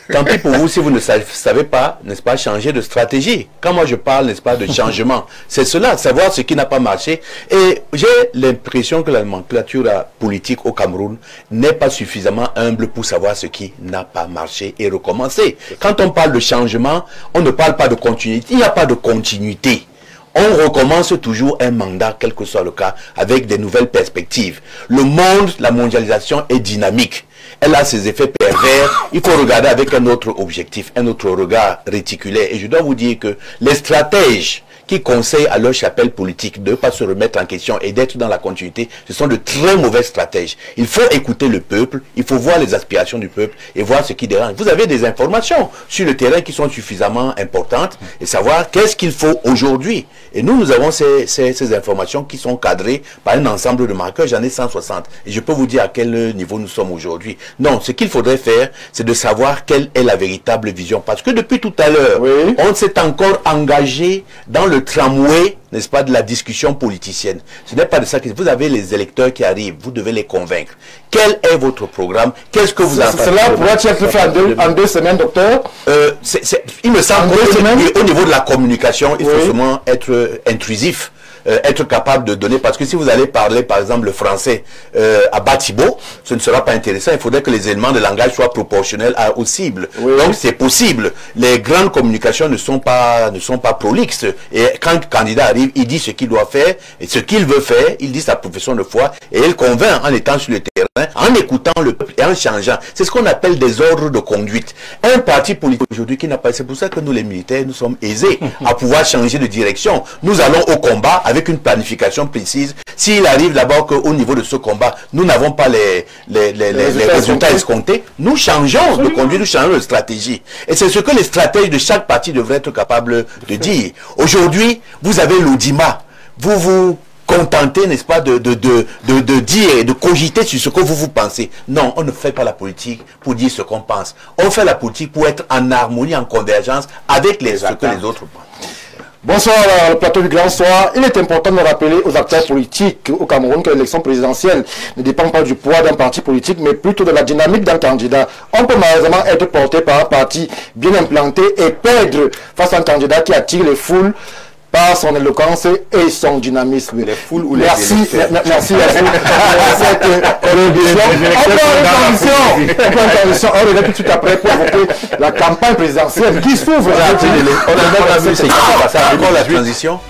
Tant pis pour vous si vous ne savez pas, n'est-ce pas, changer de stratégie. Quand moi je parle, n'est-ce pas, de changement, c'est cela, savoir ce qui n'a pas marché. Et j'ai l'impression que la nomenclature politique au Cameroun n'est pas suffisamment humble pour savoir ce qui n'a pas marché et recommencer. Quand on parle de changement, on ne parle pas de continuité. Il n'y a pas de continuité. On recommence toujours un mandat, quel que soit le cas, avec des nouvelles perspectives. Le monde, la mondialisation est dynamique. Elle a ses effets pervers. Il faut regarder avec un autre objectif, un autre regard réticulaire. Et je dois vous dire que les stratèges qui conseillent à leur chapelle politique de ne pas se remettre en question et d'être dans la continuité, ce sont de très mauvais stratèges. Il faut écouter le peuple, il faut voir les aspirations du peuple et voir ce qui dérange. Vous avez des informations sur le terrain qui sont suffisamment importantes et savoir qu'est-ce qu'il faut aujourd'hui. Et nous avons ces informations qui sont cadrées par un ensemble de marqueurs. J'en ai 160. Et je peux vous dire à quel niveau nous sommes aujourd'hui. Non, ce qu'il faudrait faire, c'est de savoir quelle est la véritable vision. Parce que depuis tout à l'heure, oui, on s'est encore engagé dans le tramway, n'est-ce pas, de la discussion politicienne. Ce n'est pas de ça que vous avez les électeurs qui arrivent, vous devez les convaincre. Quel est votre programme? Qu'est-ce que vous en faites? Cela pourrait être fait en deux semaines, docteur? Il me semble qu'au niveau de la communication, il faut seulement être intrusif. Être capable de donner, parce que si vous allez parler par exemple le français à Batibo, ce ne sera pas intéressant. Il faudrait que les éléments de langage soient proportionnels aux cibles. Oui. Donc c'est possible. Les grandes communications ne sont pas prolixes. Et quand le candidat arrive, il dit ce qu'il doit faire et ce qu'il veut faire, il dit sa profession de foi et il convainc en étant sur le terrain, en écoutant le peuple et en changeant. C'est ce qu'on appelle des ordres de conduite. Un parti politique aujourd'hui qui n'a pas... C'est pour ça que nous les militaires, nous sommes aisés à pouvoir changer de direction. Nous allons au combat avec une planification précise. S'il arrive d'abord qu'au niveau de ce combat, nous n'avons pas les résultats escomptés, nous changeons de conduite, nous changeons de stratégie. Et c'est ce que les stratèges de chaque parti devraient être capables de dire. Aujourd'hui, vous avez l'audimat. Vous vous contentez, n'est-ce pas, de dire et de cogiter sur ce que vous pensez. Non, on ne fait pas la politique pour dire ce qu'on pense. On fait la politique pour être en harmonie, en convergence avec ce que les autres pensent. Bonsoir, le plateau du Grand Soir. Il est important de rappeler aux acteurs politiques au Cameroun que l'élection présidentielle ne dépend pas du poids d'un parti politique, mais plutôt de la dynamique d'un candidat. On peut malheureusement être porté par un parti bien implanté et perdre face à un candidat qui attire les foules par son éloquence et son dynamisme. Les foules ou les merci à vous pour cette contribution. On revient tout de suite après pour évoquer la campagne présidentielle qui s'ouvre. On a vu ce qui s'est passé avant la transition.